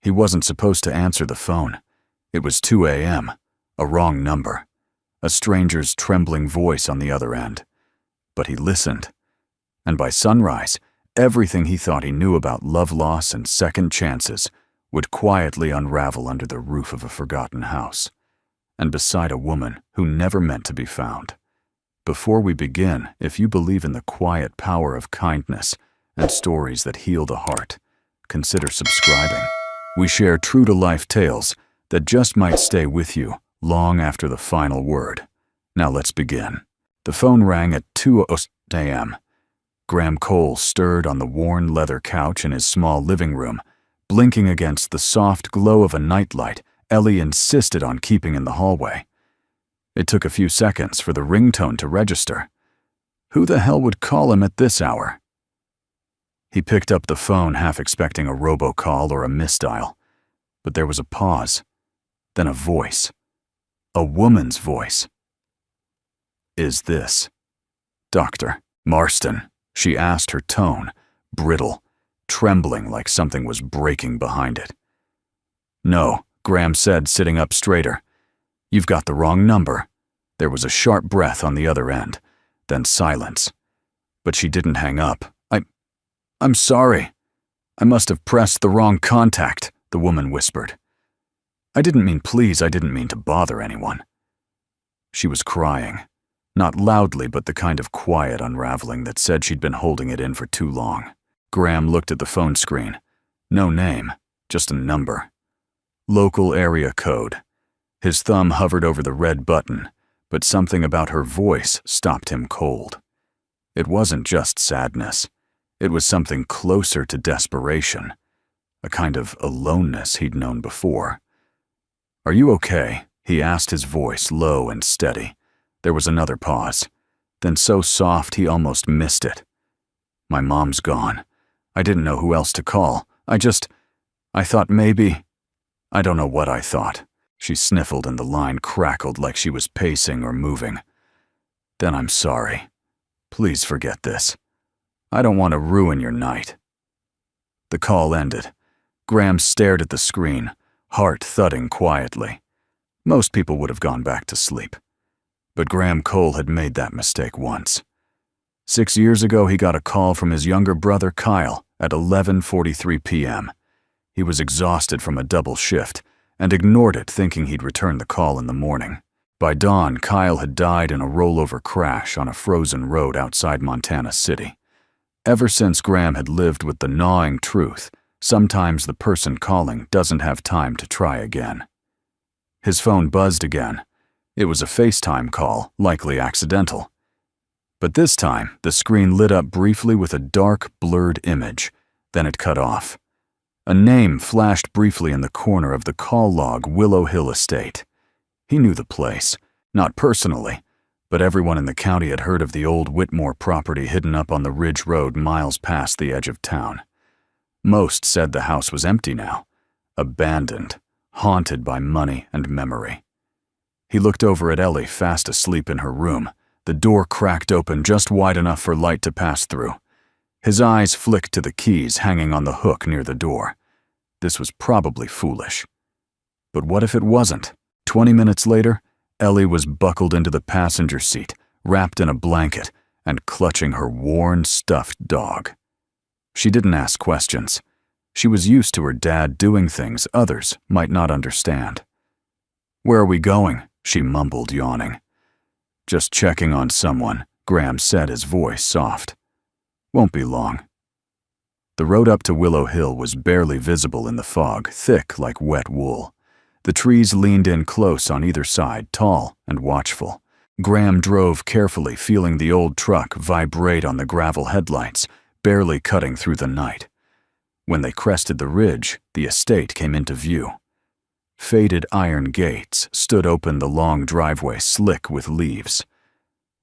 He wasn't supposed to answer the phone. It was 2 a.m., a wrong number, a stranger's trembling voice on the other end. But he listened, and by sunrise, everything he thought he knew about love loss and second chances would quietly unravel under the roof of a forgotten house, and beside a woman who never meant to be found. Before we begin, if you believe in the quiet power of kindness and stories that heal the heart, consider subscribing. We share true-to-life tales that just might stay with you long after the final word. Now let's begin. The phone rang at 2 a.m. Graham Cole stirred on the worn leather couch in his small living room. Blinking against the soft glow of a nightlight, Ellie insisted on keeping in the hallway. It took a few seconds for the ringtone to register. Who the hell would call him at this hour? He picked up the phone, half expecting a robocall or a misdial. But there was a pause, then a voice. A woman's voice. "Is this Dr. Marston?" she asked, her tone brittle, trembling like something was breaking behind it. "No," Graham said, sitting up straighter. "You've got the wrong number." There was a sharp breath on the other end, then silence. But she didn't hang up. I'm sorry. I must have pressed the wrong contact," the woman whispered. "I didn't mean please, I didn't mean to bother anyone." She was crying, not loudly, but the kind of quiet unraveling that said she'd been holding it in for too long. Graham looked at the phone screen. No name, just a number. Local area code. His thumb hovered over the red button, but something about her voice stopped him cold. It wasn't just sadness. It was something closer to desperation, a kind of aloneness he'd known before. "Are you okay?" he asked, his voice low and steady. There was another pause, then so soft he almost missed it. "My mom's gone. I didn't know who else to call. I thought maybe—" "I don't know what I thought." She sniffled and the line crackled like she was pacing or moving. "Then I'm sorry. Please forget this. I don't want to ruin your night." The call ended. Graham stared at the screen, heart thudding quietly. Most people would have gone back to sleep. But Graham Cole had made that mistake once. 6 years ago, he got a call from his younger brother, Kyle, at 11:43 p.m. He was exhausted from a double shift and ignored it, thinking he'd return the call in the morning. By dawn, Kyle had died in a rollover crash on a frozen road outside Montana City. Ever since, Graham had lived with the gnawing truth, sometimes the person calling doesn't have time to try again. His phone buzzed again. It was a FaceTime call, likely accidental. But this time, the screen lit up briefly with a dark, blurred image. Then it cut off. A name flashed briefly in the corner of the call log, Willow Hill Estate. He knew the place, not personally, but everyone in the county had heard of the old Whitmore property hidden up on the Ridge Road miles past the edge of town. Most said the house was empty now, abandoned, haunted by money and memory. He looked over at Ellie, fast asleep in her room. The door cracked open just wide enough for light to pass through. His eyes flicked to the keys hanging on the hook near the door. This was probably foolish. But what if it wasn't? 20 minutes later, Ellie was buckled into the passenger seat, wrapped in a blanket, and clutching her worn, stuffed dog. She didn't ask questions. She was used to her dad doing things others might not understand. "Where are we going?" she mumbled, yawning. "Just checking on someone," Graham said, his voice soft. "Won't be long." The road up to Willow Hill was barely visible in the fog, thick like wet wool. The trees leaned in close on either side, tall and watchful. Graham drove carefully, feeling the old truck vibrate on the gravel headlights, barely cutting through the night. When they crested the ridge, the estate came into view. Faded iron gates stood open, the long driveway slick with leaves.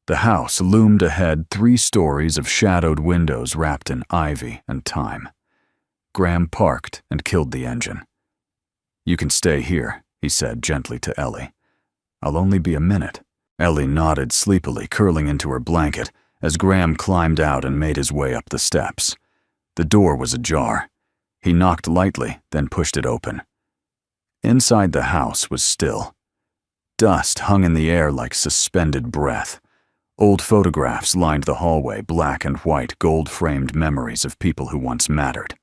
The house loomed ahead, 3 stories of shadowed windows wrapped in ivy and thyme. Graham parked and killed the engine. "You can stay here," he said gently to Ellie. "I'll only be a minute." Ellie nodded sleepily, curling into her blanket, as Graham climbed out and made his way up the steps. The door was ajar. He knocked lightly, then pushed it open. Inside the house was still. Dust hung in the air like suspended breath. Old photographs lined the hallway, black and white, gold-framed memories of people who once mattered.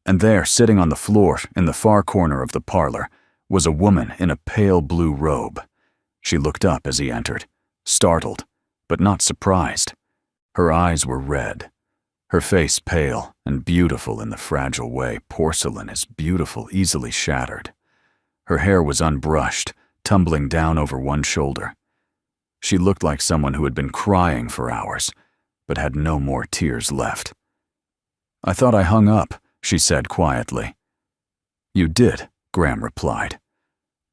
And there, sitting on the floor in the far corner of the parlor, was a woman in a pale blue robe. She looked up as he entered, startled, but not surprised. Her eyes were red, her face pale and beautiful in the fragile way porcelain is beautiful, easily shattered. Her hair was unbrushed, tumbling down over one shoulder. She looked like someone who had been crying for hours, but had no more tears left. "I thought I hung up," she said quietly. "You did," Graham replied.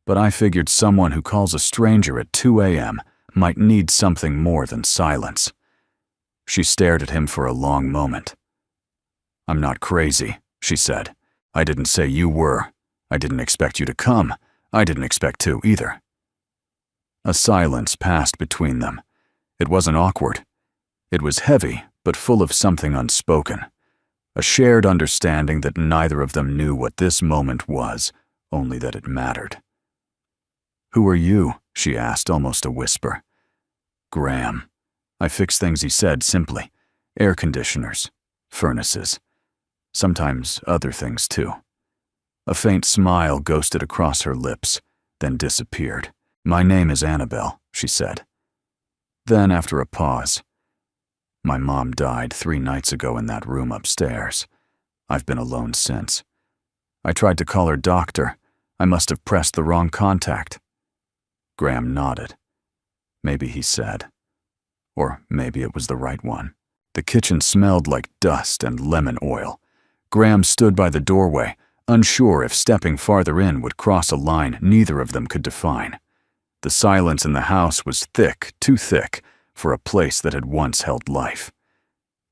"But I figured someone who calls a stranger at 2 a.m. might need something more than silence." She stared at him for a long moment. "I'm not crazy," she said. "I didn't say you were. I didn't expect you to come. I didn't expect to either." A silence passed between them. It wasn't awkward. It was heavy, but full of something unspoken. A shared understanding that neither of them knew what this moment was, only that it mattered. "Who are you?" she asked, almost a whisper. "Graham." I fix things, he said simply. "Air conditioners, furnaces, sometimes other things too." A faint smile ghosted across her lips, then disappeared. "My name is Annabelle," she said. Then, after a pause, "My mom died 3 nights ago in that room upstairs. I've been alone since. I tried to call her doctor. I must have pressed the wrong contact." Graham nodded. "Maybe," he said. Or maybe it was the right one. The kitchen smelled like dust and lemon oil. Graham stood by the doorway, unsure if stepping farther in would cross a line neither of them could define. The silence in the house was thick, too thick, for a place that had once held life.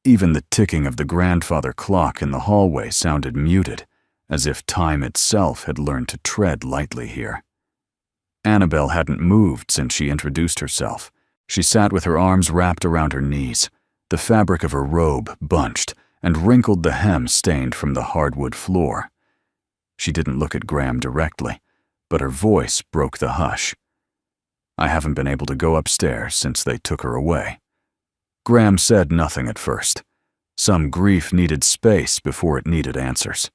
Even the ticking of the grandfather clock in the hallway sounded muted, as if time itself had learned to tread lightly here. Annabelle hadn't moved since she introduced herself. She sat with her arms wrapped around her knees, the fabric of her robe bunched, and wrinkled the hem stained from the hardwood floor. She didn't look at Graham directly, but her voice broke the hush. "I haven't been able to go upstairs since they took her away." Graham said nothing at first. Some grief needed space before it needed answers.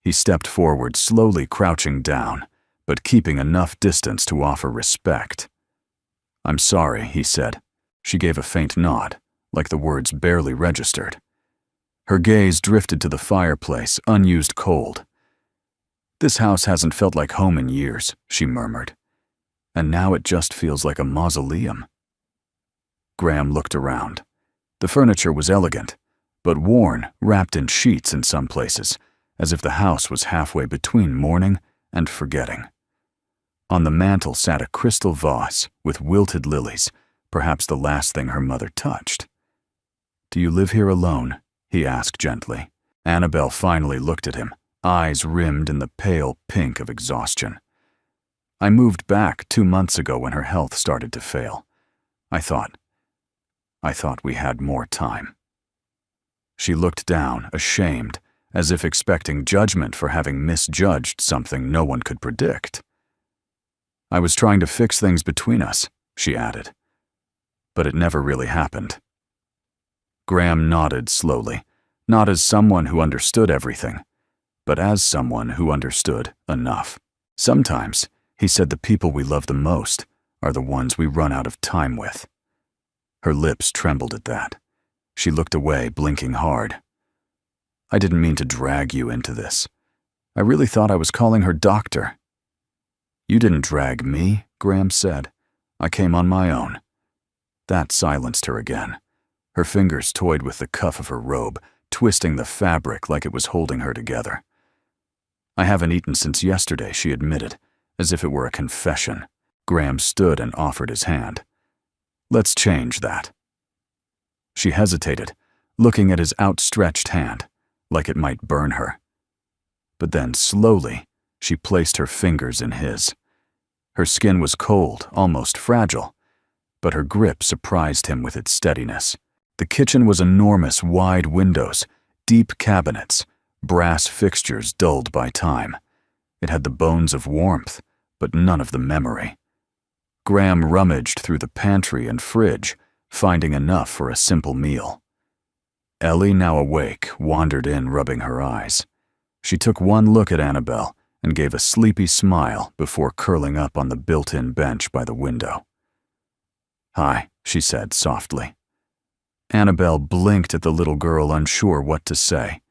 He stepped forward, slowly crouching down, but keeping enough distance to offer respect. "I'm sorry," he said. She gave a faint nod, like the words barely registered. Her gaze drifted to the fireplace, unused cold. "This house hasn't felt like home in years," she murmured. "And now it just feels like a mausoleum." Graham looked around. The furniture was elegant, but worn, wrapped in sheets in some places, as if the house was halfway between mourning and forgetting. On the mantel sat a crystal vase with wilted lilies, perhaps the last thing her mother touched. "Do you live here alone?" he asked gently. Annabelle finally looked at him, eyes rimmed in the pale pink of exhaustion. "I moved back 2 months ago when her health started to fail. I thought we had more time." She looked down, ashamed, as if expecting judgment for having misjudged something no one could predict. "I was trying to fix things between us," she added. "But it never really happened." Graham nodded slowly, not as someone who understood everything, but as someone who understood enough. "Sometimes," he said, "the people we love the most are the ones we run out of time with." Her lips trembled at that. She looked away, blinking hard. "I didn't mean to drag you into this. I really thought I was calling her doctor." "You didn't drag me," Graham said. "I came on my own." That silenced her again. Her fingers toyed with the cuff of her robe, twisting the fabric like it was holding her together. "I haven't eaten since yesterday," she admitted, as if it were a confession. Graham stood and offered his hand. "Let's change that." She hesitated, looking at his outstretched hand, like it might burn her. But then, slowly, she placed her fingers in his. Her skin was cold, almost fragile, but her grip surprised him with its steadiness. The kitchen was enormous, wide windows, deep cabinets, brass fixtures dulled by time. It had the bones of warmth, but none of the memory. Graham rummaged through the pantry and fridge, finding enough for a simple meal. Ellie, now awake, wandered in, rubbing her eyes. She took one look at Annabelle and gave a sleepy smile before curling up on the built-in bench by the window. "Hi," she said softly. Annabelle blinked at the little girl, unsure what to say.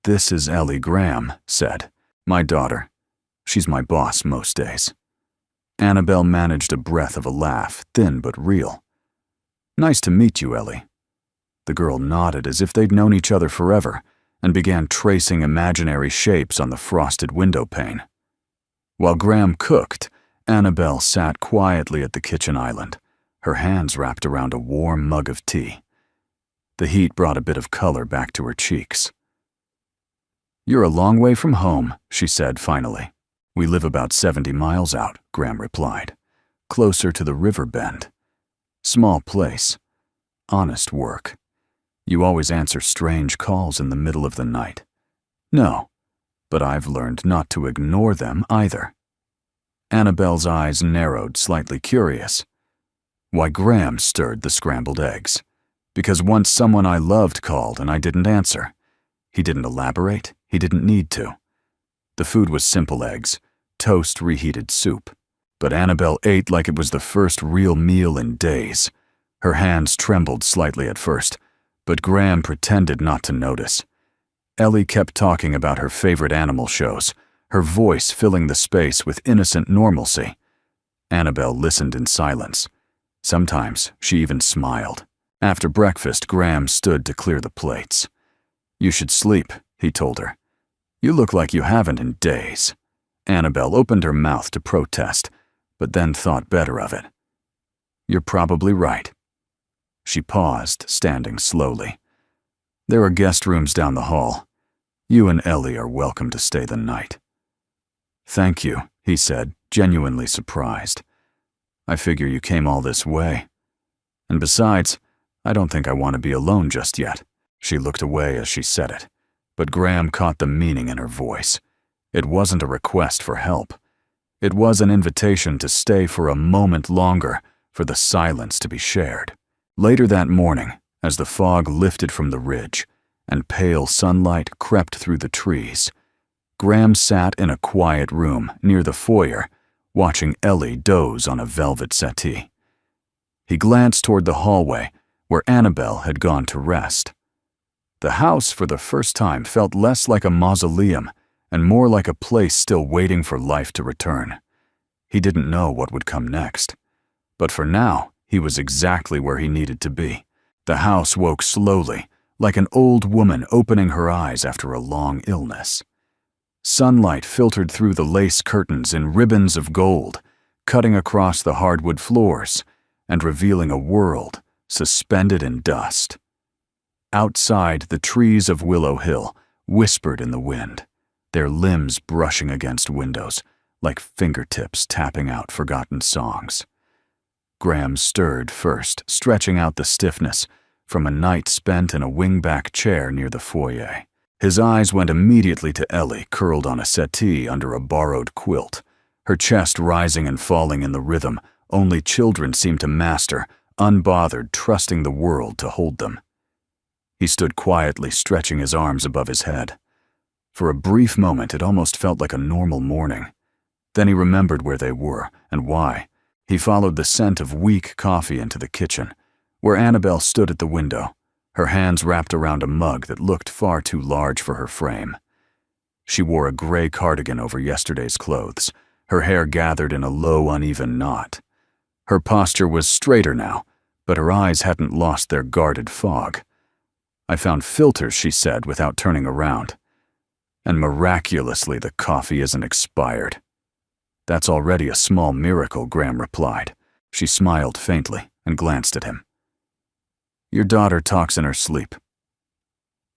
"This is Ellie," Graham said. "My daughter. She's my boss most days." Annabelle managed a breath of a laugh, thin but real. "Nice to meet you, Ellie." The girl nodded as if they'd known each other forever and began tracing imaginary shapes on the frosted window pane. While Graham cooked, Annabelle sat quietly at the kitchen island, her hands wrapped around a warm mug of tea. The heat brought a bit of color back to her cheeks. "You're a long way from home," she said finally. "We live about 70 miles out," Graham replied. "Closer to the river bend. Small place. Honest work. You always answer strange calls in the middle of the night." "No, but I've learned not to ignore them either." Annabelle's eyes narrowed, slightly curious. "Why?" Graham stirred the scrambled eggs. "Because once someone I loved called and I didn't answer." He didn't elaborate. He didn't need to. The food was simple eggs, toast, reheated soup. But Annabelle ate like it was the first real meal in days. Her hands trembled slightly at first, but Graham pretended not to notice. Ellie kept talking about her favorite animal shows, her voice filling the space with innocent normalcy. Annabelle listened in silence. Sometimes she even smiled. After breakfast, Graham stood to clear the plates. "You should sleep," he told her. "You look like you haven't in days." Annabelle opened her mouth to protest, but then thought better of it. "You're probably right." She paused, standing slowly. "There are guest rooms down the hall. You and Ellie are welcome to stay the night." "Thank you," he said, genuinely surprised. "I figure you came all this way. And besides, I don't think I want to be alone just yet." She looked away as she said it, but Graham caught the meaning in her voice. It wasn't a request for help. It was an invitation to stay for a moment longer, for the silence to be shared. Later that morning, as the fog lifted from the ridge and pale sunlight crept through the trees, Graham sat in a quiet room near the foyer, watching Ellie doze on a velvet settee. He glanced toward the hallway, where Annabelle had gone to rest. The house, for the first time, felt less like a mausoleum and more like a place still waiting for life to return. He didn't know what would come next, but for now, he was exactly where he needed to be. The house woke slowly, like an old woman opening her eyes after a long illness. Sunlight filtered through the lace curtains in ribbons of gold, cutting across the hardwood floors and revealing a world suspended in dust. Outside, the trees of Willow Hill whispered in the wind, their limbs brushing against windows like fingertips tapping out forgotten songs. Graham stirred first, stretching out the stiffness from a night spent in a wingback chair near the foyer. His eyes went immediately to Ellie, curled on a settee under a borrowed quilt, her chest rising and falling in the rhythm only children seem to master, unbothered, trusting the world to hold them. He stood quietly, stretching his arms above his head. For a brief moment, it almost felt like a normal morning. Then he remembered where they were and why. He followed the scent of weak coffee into the kitchen, where Annabelle stood at the window, her hands wrapped around a mug that looked far too large for her frame. She wore a gray cardigan over yesterday's clothes, her hair gathered in a low, uneven knot. Her posture was straighter now, but her eyes hadn't lost their guarded fog. "I found filters," she said without turning around. "And miraculously the coffee isn't expired." "That's already a small miracle," Graham replied. She smiled faintly and glanced at him. "Your daughter talks in her sleep."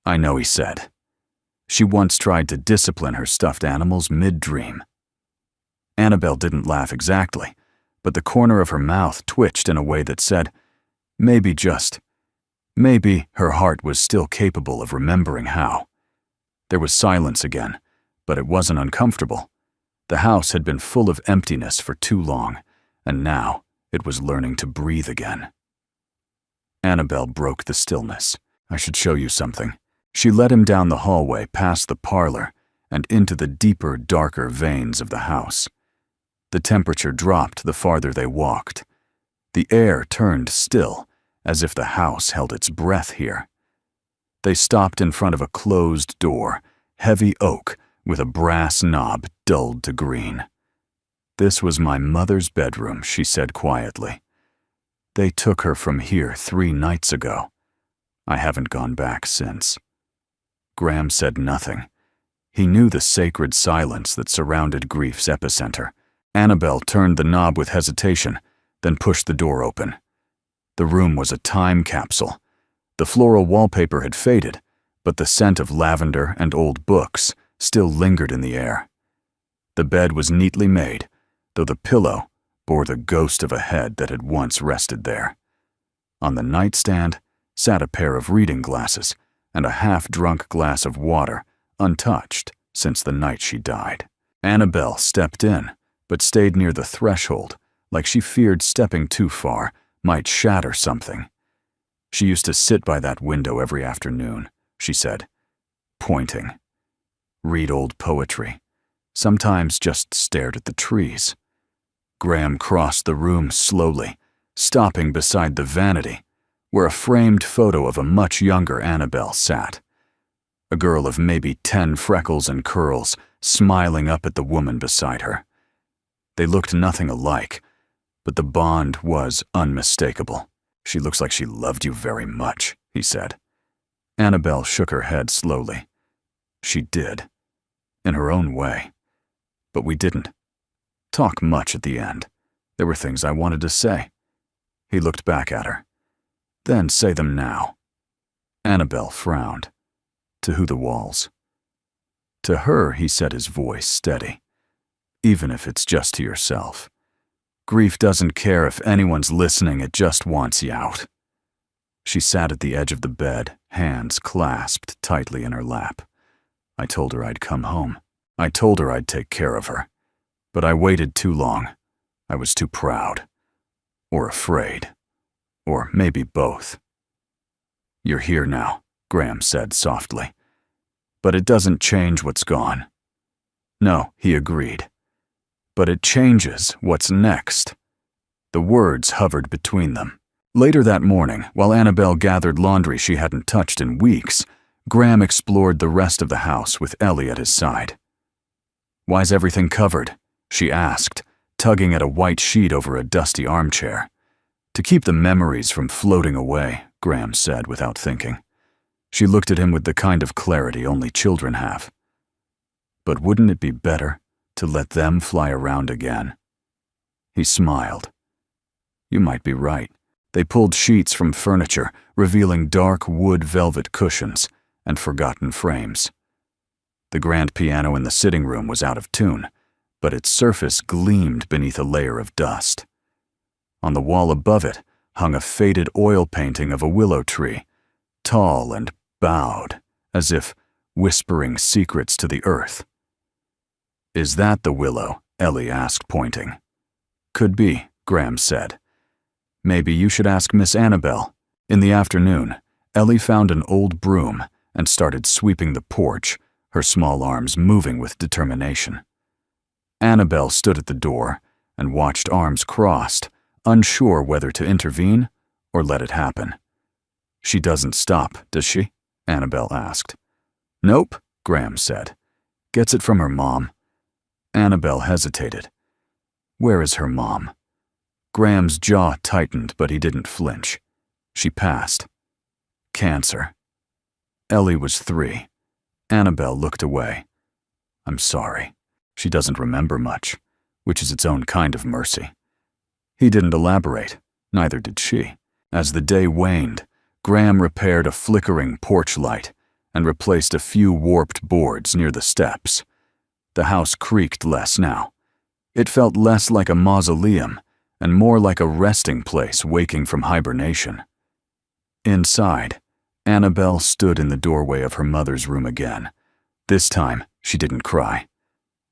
"I know," he said. She once tried to discipline her stuffed animals mid-dream. Annabelle didn't laugh exactly, but the corner of her mouth twitched in a way that said, maybe her heart was still capable of remembering how. There was silence again, but it wasn't uncomfortable. The house had been full of emptiness for too long, and now it was learning to breathe again. Annabelle broke the stillness. "I should show you something." She led him down the hallway past the parlor and into the deeper, darker veins of the house. The temperature dropped the farther they walked. The air turned still, as if the house held its breath here. They stopped in front of a closed door, heavy oak, with a brass knob dulled to green. "This was my mother's bedroom," she said quietly. "They took her from here 3 nights ago. I haven't gone back since." Graham said nothing. He knew the sacred silence that surrounded grief's epicenter. Annabelle turned the knob with hesitation, then pushed the door open. The room was a time capsule. The floral wallpaper had faded, but the scent of lavender and old books still lingered in the air. The bed was neatly made, though the pillow bore the ghost of a head that had once rested there. On the nightstand sat a pair of reading glasses and a half-drunk glass of water, untouched since the night she died. Annabelle stepped in, but stayed near the threshold, like she feared stepping too far might shatter something. "She used to sit by that window every afternoon," she said, pointing. "Read old poetry. Sometimes just stared at the trees." Graham crossed the room slowly, stopping beside the vanity, where a framed photo of a much younger Annabelle sat. A girl of maybe 10 freckles and curls, smiling up at the woman beside her. They looked nothing alike, but the bond was unmistakable. "She looks like she loved you very much," he said. Annabelle shook her head slowly. "She did, in her own way. But we didn't talk much at the end. There were things I wanted to say." He looked back at her. "Then say them now." Annabelle frowned. "To who the walls?" "To her," he said, his voice steady. "Even if it's just to yourself. Grief doesn't care if anyone's listening, it just wants you out." She sat at the edge of the bed, hands clasped tightly in her lap. "I told her I'd come home. I told her I'd take care of her. But I waited too long. I was too proud. Or afraid. Or maybe both." "You're here now," Graham said softly. "But it doesn't change what's gone." "No," he agreed. "But it changes what's next." The words hovered between them. Later that morning, while Annabelle gathered laundry she hadn't touched in weeks, Graham explored the rest of the house with Ellie at his side. "Why's everything covered?" she asked, tugging at a white sheet over a dusty armchair. "To keep the memories from floating away," Graham said without thinking. She looked at him with the kind of clarity only children have. "But wouldn't it be better to let them fly around again?" He smiled. "You might be right." They pulled sheets from furniture, revealing dark wood velvet cushions and forgotten frames. The grand piano in the sitting room was out of tune, but its surface gleamed beneath a layer of dust. On the wall above it hung a faded oil painting of a willow tree, tall and bowed, as if whispering secrets to the earth. "Is that the willow?" Ellie asked, pointing. "Could be," Graham said. "Maybe you should ask Miss Annabelle." In the afternoon, Ellie found an old broom and started sweeping the porch, her small arms moving with determination. Annabelle stood at the door and watched, arms crossed, unsure whether to intervene or let it happen. "She doesn't stop, does she?" Annabelle asked. "Nope," Graham said. "Gets it from her mom." Annabelle hesitated. "Where is her mom?" Graham's jaw tightened, but he didn't flinch. She passed. "Cancer." Ellie was 3. Annabelle looked away. "I'm sorry. She doesn't remember much, which is its own kind of mercy." He didn't elaborate, neither did she. As the day waned, Graham repaired a flickering porch light and replaced a few warped boards near the steps. The house creaked less now. It felt less like a mausoleum and more like a resting place waking from hibernation. Inside, Annabelle stood in the doorway of her mother's room again, This time, she didn't cry.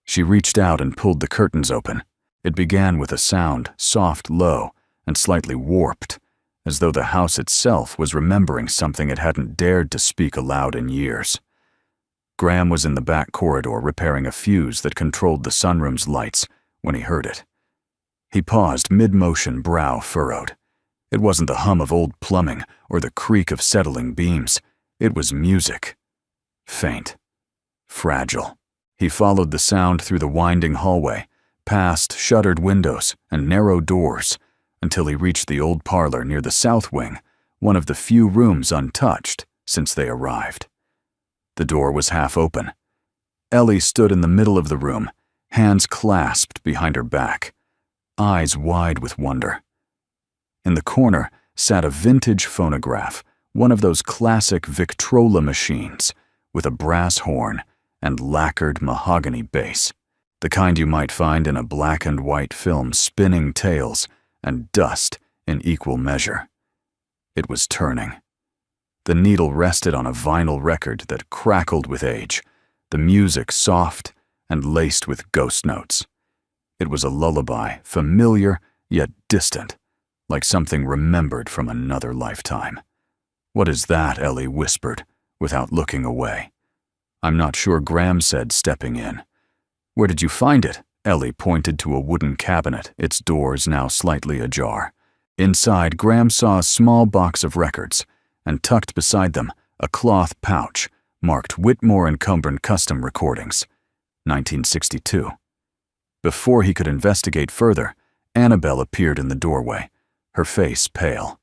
She reached out and pulled the curtains open. It began with a sound, soft, low, and slightly warped, as though the house itself was remembering something it hadn't dared to speak aloud in years. Graham was in the back corridor repairing a fuse that controlled the sunroom's lights when he heard it. He paused mid-motion, brow furrowed. It wasn't the hum of old plumbing or the creak of settling beams. It was music. Faint. Fragile. He followed the sound through the winding hallway, past shuttered windows and narrow doors, until he reached the old parlor near the south wing, one of the few rooms untouched since they arrived. The door was half open. Ellie stood in the middle of the room, hands clasped behind her back, eyes wide with wonder. In the corner sat a vintage phonograph, one of those classic Victrola machines, with a brass horn and lacquered mahogany bass, the kind you might find in a black and white film spinning tales and dust in equal measure. It was turning. The needle rested on a vinyl record that crackled with age, the music soft and laced with ghost notes. It was a lullaby, familiar yet distant, like something remembered from another lifetime. "What is that?" Ellie whispered, without looking away. "I'm not sure," Graham said, stepping in. "Where did you find it?" Ellie pointed to a wooden cabinet, its doors now slightly ajar. Inside, Graham saw a small box of records, and tucked beside them, a cloth pouch marked Whitmore and Cumberland Custom Recordings, 1962. Before he could investigate further, Annabelle appeared in the doorway, her face pale.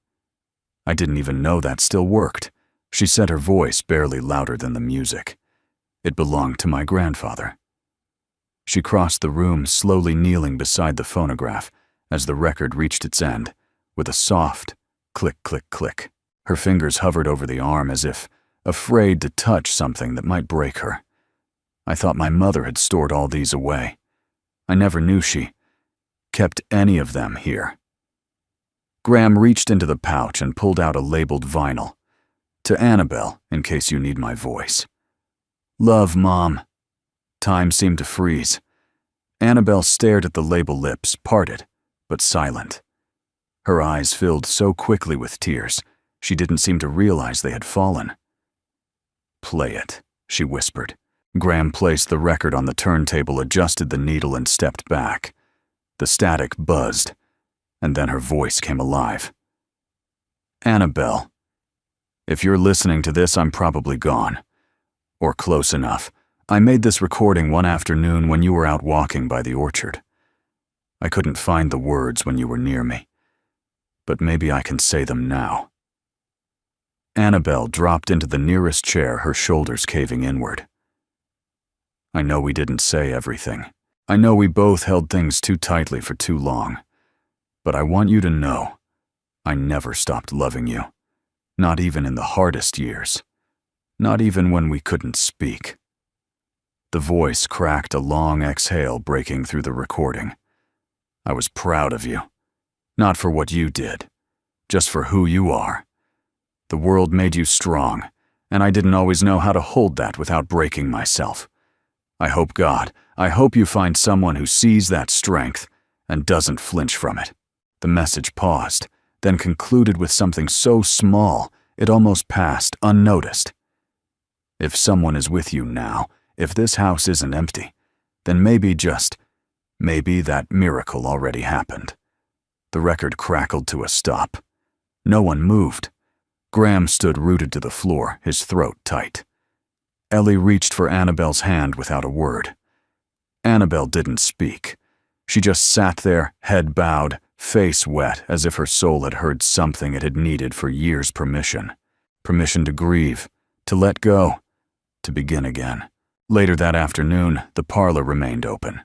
"I didn't even know that still worked," she said, her voice barely louder than the music. "It belonged to my grandfather." She crossed the room, slowly kneeling beside the phonograph as the record reached its end, with a soft click, click, click. Her fingers hovered over the arm as if afraid to touch something that might break her. "I thought my mother had stored all these away. I never knew she kept any of them here." Graham reached into the pouch and pulled out a labeled vinyl. "To Annabelle, in case you need my voice. Love, Mom." Time seemed to freeze. Annabelle stared at the label lips, parted, but silent. Her eyes filled so quickly with tears, she didn't seem to realize they had fallen. "Play it," she whispered. Graham placed the record on the turntable, adjusted the needle, and stepped back. The static buzzed, and then her voice came alive. "Annabelle, if you're listening to this, I'm probably gone. Or close enough. I made this recording one afternoon when you were out walking by the orchard. I couldn't find the words when you were near me, but maybe I can say them now." Annabelle dropped into the nearest chair, her shoulders caving inward. "I know we didn't say everything. I know we both held things too tightly for too long. But I want you to know, I never stopped loving you. Not even in the hardest years. Not even when we couldn't speak." The voice cracked a long exhale, breaking through the recording. "I was proud of you. Not for what you did, just for who you are. The world made you strong, and I didn't always know how to hold that without breaking myself. I hope you find someone who sees that strength and doesn't flinch from it." The message paused, then concluded with something so small it almost passed unnoticed. "If someone is with you now, if this house isn't empty, then maybe that miracle already happened." The record crackled to a stop. No one moved. Graham stood rooted to the floor, his throat tight. Ellie reached for Annabelle's hand without a word. Annabelle didn't speak. She just sat there, head bowed, face wet, as if her soul had heard something it had needed for years: permission. Permission to grieve, to let go, to begin again. Later that afternoon, the parlor remained open.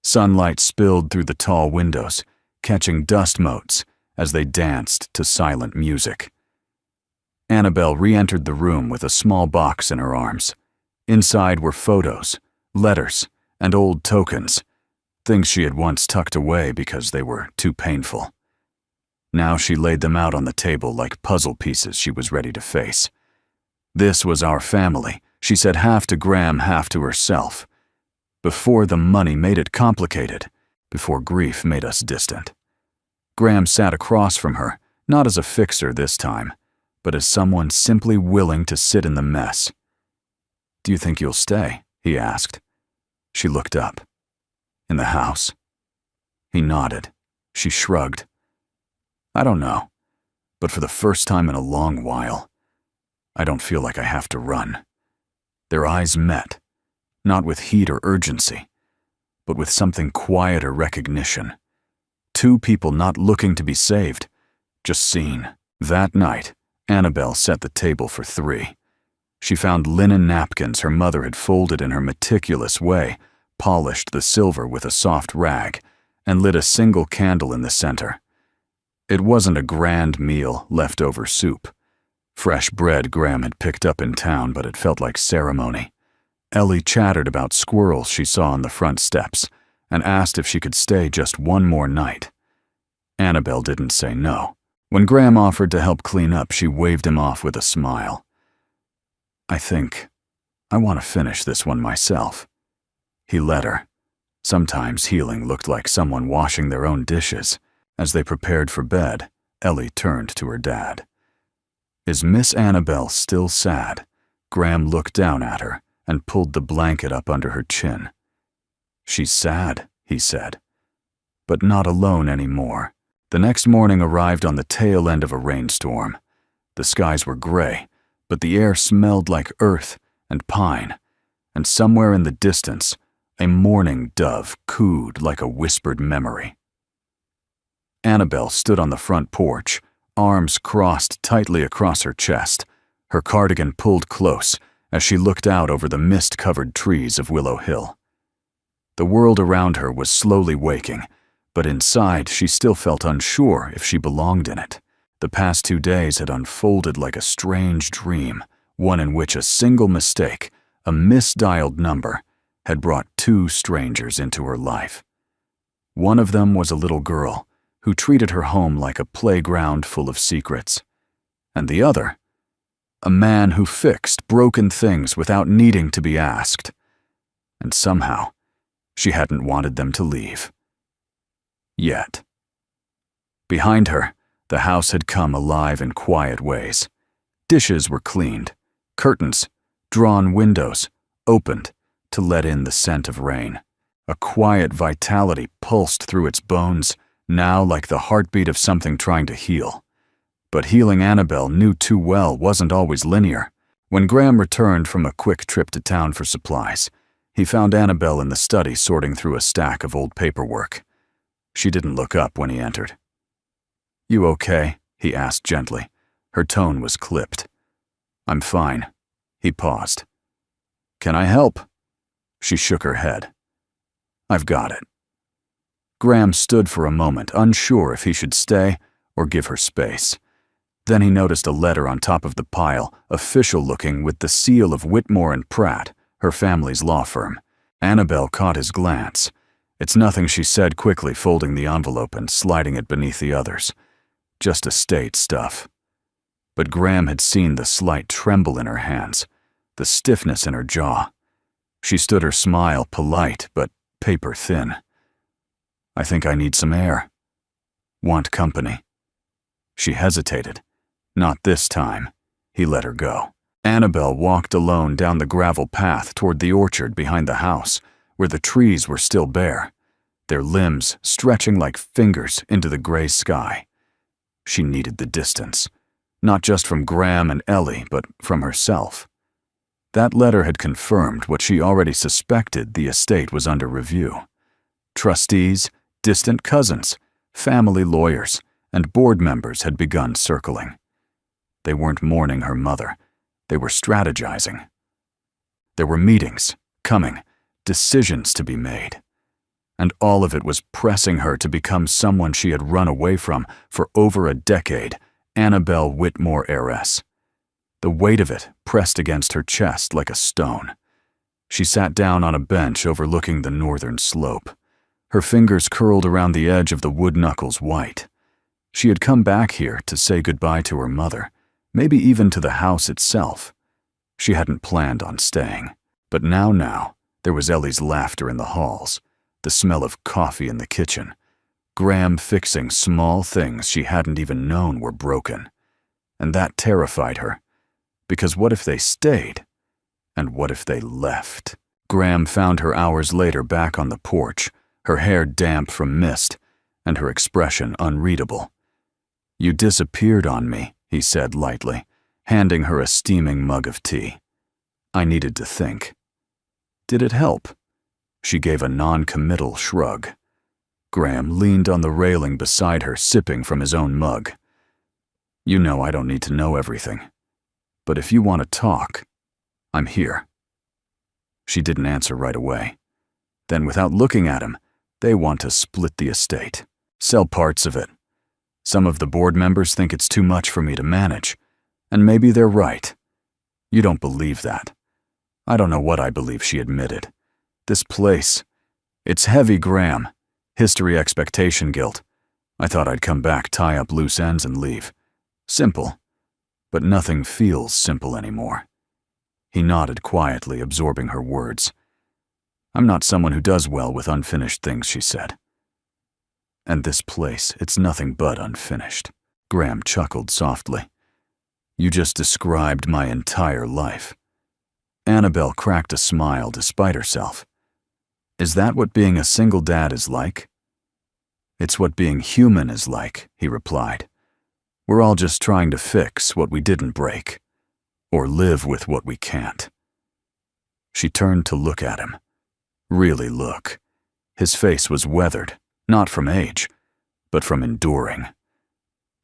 Sunlight spilled through the tall windows, catching dust motes as they danced to silent music. Annabelle re-entered the room with a small box in her arms. Inside were photos, letters, and old tokens, things she had once tucked away because they were too painful. Now she laid them out on the table like puzzle pieces she was ready to face. This was our family, She said half to Graham, half to herself. Before the money made it complicated, before grief made us distant. Graham sat across from her, not as a fixer this time, but as someone simply willing to sit in the mess. "Do you think you'll stay?" he asked. She looked up. "In the house?" He nodded. She shrugged. "I don't know, but for the first time in a long while, I don't feel like I have to run." Their eyes met, not with heat or urgency, but with something quieter recognition. Two people not looking to be saved, just seen. That night, Annabelle set the table for 3. She found linen napkins her mother had folded in her meticulous way, polished the silver with a soft rag, and lit a single candle in the center. It wasn't a grand meal, leftover soup. Fresh bread Graham had picked up in town, but it felt like ceremony. Ellie chattered about squirrels she saw on the front steps and asked if she could stay just one more night. Annabelle didn't say no. When Graham offered to help clean up, she waved him off with a smile. "I think I want to finish this one myself." He let her. Sometimes healing looked like someone washing their own dishes. As they prepared for bed, Ellie turned to her dad. "Is Miss Annabelle still sad?" Graham looked down at her and pulled the blanket up under her chin. "She's sad," he said, "but not alone anymore." The next morning arrived on the tail end of a rainstorm. The skies were gray, but the air smelled like earth and pine, and somewhere in the distance, a mourning dove cooed like a whispered memory. Annabelle stood on the front porch, arms crossed tightly across her chest, her cardigan pulled close as she looked out over the mist-covered trees of Willow Hill. The world around her was slowly waking, but inside she still felt unsure if she belonged in it. The past 2 days had unfolded like a strange dream, one in which a single mistake, a misdialed number, had brought 2 strangers into her life. One of them was a little girl who treated her home like a playground full of secrets. And the other, a man who fixed broken things without needing to be asked. And somehow, she hadn't wanted them to leave. Yet. Behind her, the house had come alive in quiet ways. Dishes were cleaned, curtains, drawn windows, opened to let in the scent of rain. A quiet vitality pulsed through its bones, now like the heartbeat of something trying to heal. But healing Annabelle knew too well wasn't always linear. When Graham returned from a quick trip to town for supplies, he found Annabelle in the study sorting through a stack of old paperwork. She didn't look up when he entered. "You okay?" he asked gently. Her tone was clipped. "I'm fine." He paused. "Can I help?" She shook her head. "I've got it." Graham stood for a moment, unsure if he should stay or give her space. Then he noticed a letter on top of the pile, official-looking with the seal of Whitmore and Pratt, her family's law firm. Annabelle caught his glance. "It's nothing," she said quickly, folding the envelope and sliding it beneath the others. "Just estate stuff." But Graham had seen the slight tremble in her hands, the stiffness in her jaw. She stood her smile polite but paper-thin. "I think I need some air. Want company." She hesitated. Not this time. He let her go. Annabelle walked alone down the gravel path toward the orchard behind the house, where the trees were still bare, their limbs stretching like fingers into the gray sky. She needed the distance, not just from Graham and Ellie, but from herself. That letter had confirmed what she already suspected: the estate was under review. Trustees, distant cousins, family lawyers, and board members had begun circling. They weren't mourning her mother. They were strategizing. There were meetings coming, decisions to be made. And all of it was pressing her to become someone she had run away from for over a decade, Annabelle Whitmore Heiress. The weight of it pressed against her chest like a stone. She sat down on a bench overlooking the northern slope. Her fingers curled around the edge of the wood knuckles white. She had come back here to say goodbye to her mother, maybe even to the house itself. She hadn't planned on staying. But now, there was Ellie's laughter in the halls, the smell of coffee in the kitchen, Graham fixing small things she hadn't even known were broken. And that terrified her, because what if they stayed? And what if they left? Graham found her hours later back on the porch, her hair damp from mist, and her expression unreadable. "You disappeared on me," he said lightly, handing her a steaming mug of tea. "I needed to think." "Did it help?" She gave a non-committal shrug. Graham leaned on the railing beside her, sipping from his own mug. "You know I don't need to know everything. But if you want to talk, I'm here." She didn't answer right away. Then, without looking at him, "They want to split the estate. Sell parts of it. Some of the board members think it's too much for me to manage. And maybe they're right. You don't believe that." "I don't know what I believe," she admitted. "This place, it's heavy, Graham. History, expectation, guilt. I thought I'd come back, tie up loose ends, and leave. Simple. But nothing feels simple anymore." He nodded quietly, absorbing her words. "I'm not someone who does well with unfinished things," she said. "And this place, it's nothing but unfinished." Graham chuckled softly. "You just described my entire life." Annabelle cracked a smile despite herself. "Is that what being a single dad is like?" "It's what being human is like," he replied. "We're all just trying to fix what we didn't break, or live with what we can't." She turned to look at him. Really look. His face was weathered, not from age, but from enduring.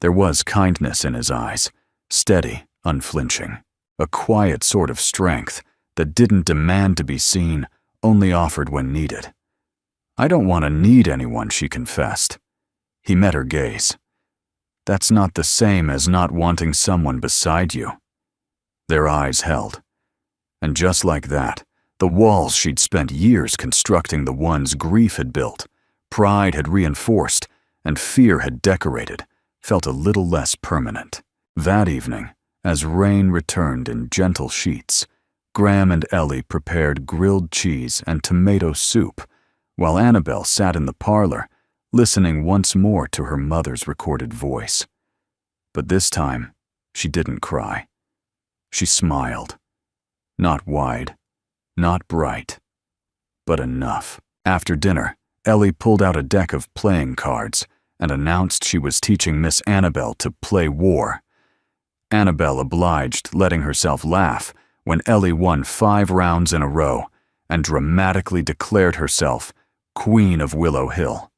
There was kindness in his eyes, steady, unflinching, a quiet sort of strength that didn't demand to be seen, only offered when needed. "I don't want to need anyone," she confessed. He met her gaze. "That's not the same as not wanting someone beside you." Their eyes held. And just like that, the walls she'd spent years constructing, the ones grief had built, pride had reinforced, and fear had decorated, felt a little less permanent. That evening, as rain returned in gentle sheets, Graham and Ellie prepared grilled cheese and tomato soup, while Annabelle sat in the parlor, listening once more to her mother's recorded voice. But this time, she didn't cry. She smiled. Not wide, not bright, but enough. After dinner, Ellie pulled out a deck of playing cards and announced she was teaching Miss Annabelle to play war. Annabelle obliged, letting herself laugh when Ellie won 5 rounds in a row and dramatically declared herself Queen of Willow Hill.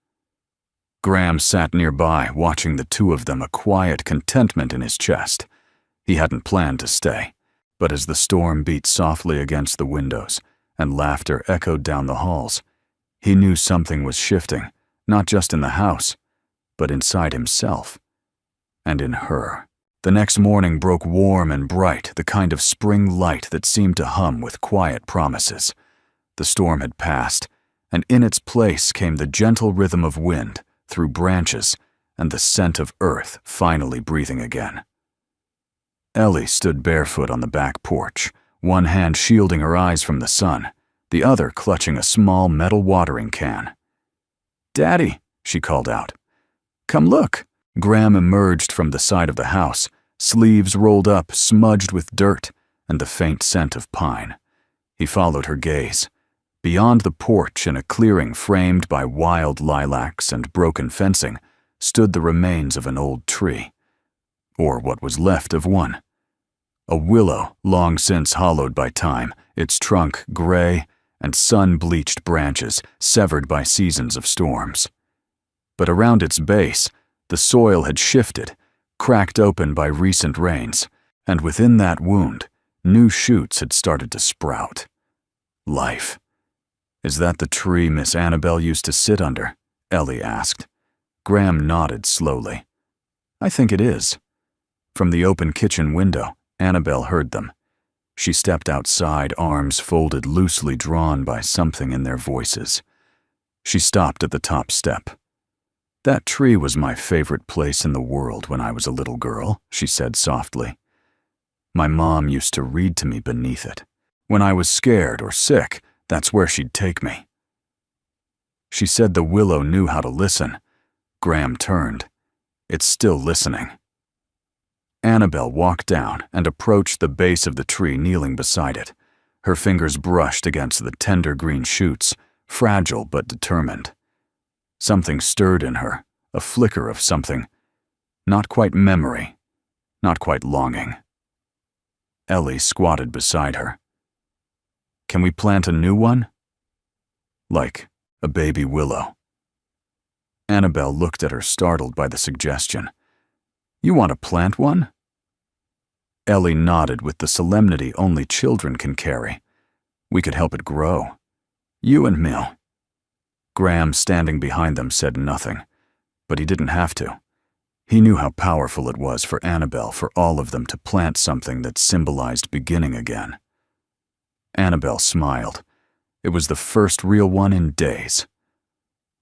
Graham sat nearby, watching the two of them, a quiet contentment in his chest. He hadn't planned to stay, but as the storm beat softly against the windows and laughter echoed down the halls, he knew something was shifting, not just in the house, but inside himself and in her. The next morning broke warm and bright, the kind of spring light that seemed to hum with quiet promises. The storm had passed, and in its place came the gentle rhythm of wind through branches and the scent of earth finally breathing again. Ellie stood barefoot on the back porch, one hand shielding her eyes from the sun, the other clutching a small metal watering can. "Daddy," she called out. "Come look." Graham emerged from the side of the house, sleeves rolled up, smudged with dirt and the faint scent of pine. He followed her gaze. Beyond the porch, in a clearing framed by wild lilacs and broken fencing, stood the remains of an old tree, or what was left of one. A willow, long since hollowed by time, its trunk gray and sun-bleached branches severed by seasons of storms. But around its base, the soil had shifted, cracked open by recent rains, and within that wound, new shoots had started to sprout. Life. "Is that the tree Miss Annabelle used to sit under?" Ellie asked. Graham nodded slowly. "I think it is." From the open kitchen window, Annabelle heard them. She stepped outside, arms folded, loosely drawn by something in their voices. She stopped at the top step. "That tree was my favorite place in the world when I was a little girl," she said softly. My mom used to read to me beneath it. When I was scared or sick, that's where she'd take me." She said the willow knew how to listen. Graham turned. It's still listening. Annabelle walked down and approached the base of the tree, kneeling beside it. Her fingers brushed against the tender green shoots, fragile but determined. Something stirred in her, a flicker of something. Not quite memory, not quite longing. Ellie squatted beside her. "Can we plant a new one?" "Like a baby willow." Annabelle looked at her, startled by the suggestion. "You want to plant one?" Ellie nodded with the solemnity only children can carry. "We could help it grow. You and me." Graham, standing behind them, said nothing, but he didn't have to. He knew how powerful it was for Annabelle, for all of them to plant something that symbolized beginning again. Annabelle smiled. It was the first real one in days.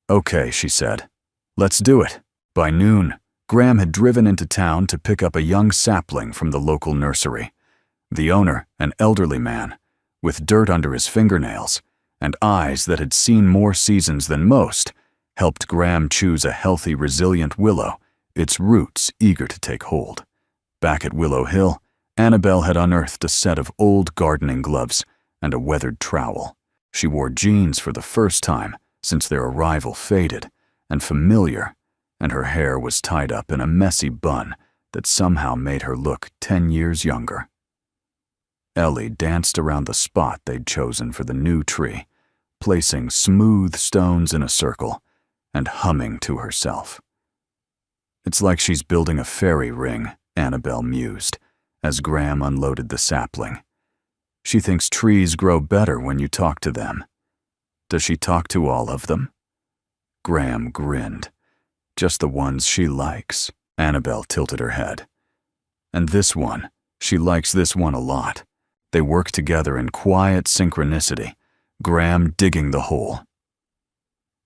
"Okay," she said. "Let's do it." By noon, Graham had driven into town to pick up a young sapling from the local nursery. The owner, an elderly man, with dirt under his fingernails and eyes that had seen more seasons than most, helped Graham choose a healthy, resilient willow, its roots eager to take hold. Back at Willow Hill, Annabelle had unearthed a set of old gardening gloves and a weathered trowel. She wore jeans for the first time since their arrival, faded and familiar, and her hair was tied up in a messy bun that somehow made her look 10 years younger. Ellie danced around the spot they'd chosen for the new tree, placing smooth stones in a circle and humming to herself. "It's like she's building a fairy ring," Annabelle mused, as Graham unloaded the sapling. "She thinks trees grow better when you talk to them. Does she talk to all of them?" Graham grinned. "Just the ones she likes." Annabelle tilted her head. "And this one, she likes this one a lot." They work together in quiet synchronicity, Graham digging the hole,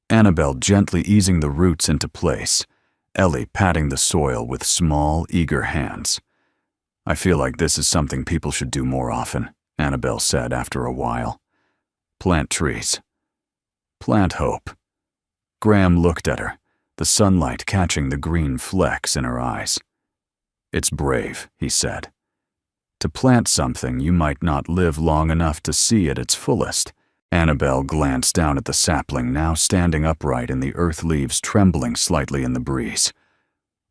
Annabelle gently easing the roots into place, Ellie patting the soil with small, eager hands. "I feel like this is something people should do more often," Annabelle said after a while. "Plant trees. Plant hope." Graham looked at her, the sunlight catching the green flecks in her eyes. "It's brave," he said. "To plant something you might not live long enough to see at its fullest." Annabelle glanced down at the sapling, now standing upright in the earth, leaves trembling slightly in the breeze.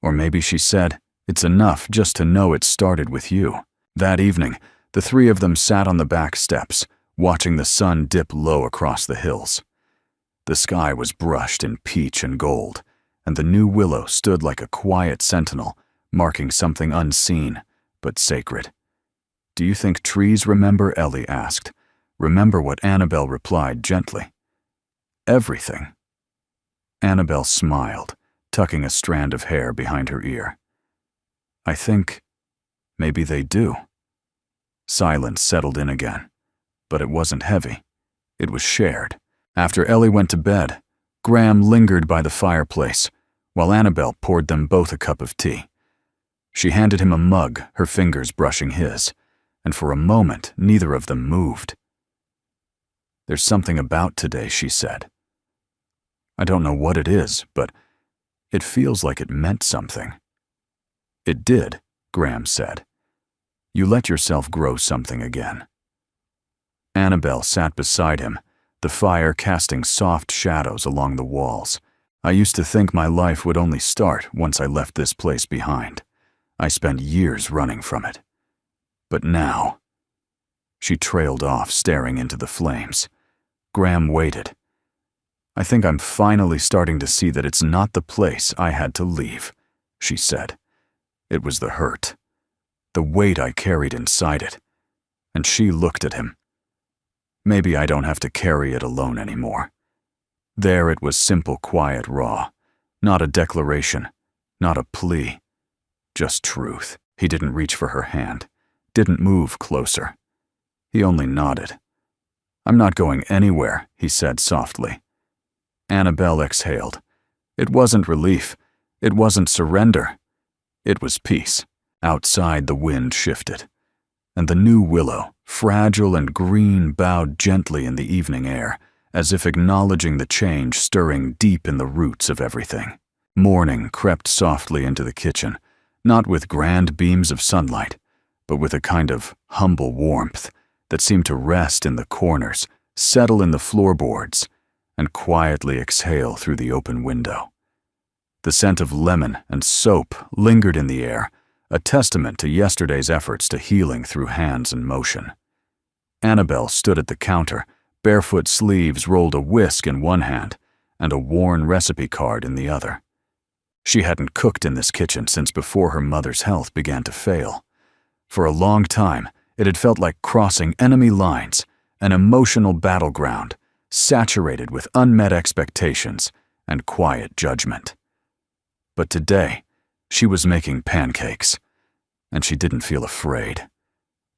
Or maybe she said, "It's enough just to know it started with you." That evening, the three of them sat on the back steps, watching the sun dip low across the hills. The sky was brushed in peach and gold, and the new willow stood like a quiet sentinel, marking something unseen but sacred. "Do you think trees remember?" Ellie asked. "Remember what?" Annabelle replied gently. "Everything." Annabelle smiled, tucking a strand of hair behind her ear. "I think maybe they do." Silence settled in again, but it wasn't heavy. It was shared. After Ellie went to bed, Graham lingered by the fireplace, while Annabelle poured them both a cup of tea. She handed him a mug, her fingers brushing his, and for a moment neither of them moved. "There's something about today," she said. "I don't know what it is, but it feels like it meant something." "It did," Graham said. "You let yourself grow something again." Annabelle sat beside him, the fire casting soft shadows along the walls. "I used to think my life would only start once I left this place behind. I spent years running from it. But now—" She trailed off, staring into the flames. Graham waited. "I think I'm finally starting to see that it's not the place I had to leave," she said. "It was the hurt, the weight I carried inside it." And she looked at him. "Maybe I don't have to carry it alone anymore." There it was, simple, quiet, raw. Not a declaration, not a plea. Just truth. He didn't reach for her hand, didn't move closer. He only nodded. "I'm not going anywhere," he said softly. Annabelle exhaled. It wasn't relief. It wasn't surrender. It was peace. Outside, the wind shifted. and the new willow, fragile and green, bowed gently in the evening air, as if acknowledging the change stirring deep in the roots of everything. Morning crept softly into the kitchen, not with grand beams of sunlight, but with a kind of humble warmth that seemed to rest in the corners, settle in the floorboards, and quietly exhale through the open window. The scent of lemon and soap lingered in the air, a testament to yesterday's efforts to healing through hands and motion. Annabelle stood at the counter, barefoot sleeves rolled a whisk in one hand and a worn recipe card in the other. She hadn't cooked in this kitchen since before her mother's health began to fail. For a long time, it had felt like crossing enemy lines, an emotional battleground, saturated with unmet expectations and quiet judgment. But today, she was making pancakes, and she didn't feel afraid.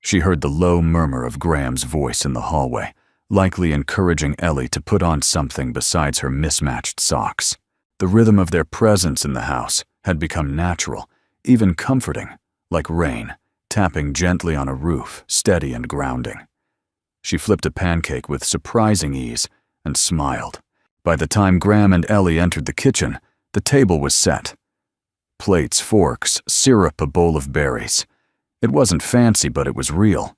She heard the low murmur of Graham's voice in the hallway, likely encouraging Ellie to put on something besides her mismatched socks. The rhythm of their presence in the house had become natural, even comforting, like rain, tapping gently on a roof, steady and grounding. She flipped a pancake with surprising ease and smiled. By the time Graham and Ellie entered the kitchen, the table was set. Plates, forks, syrup, a bowl of berries. It wasn't fancy, but it was real.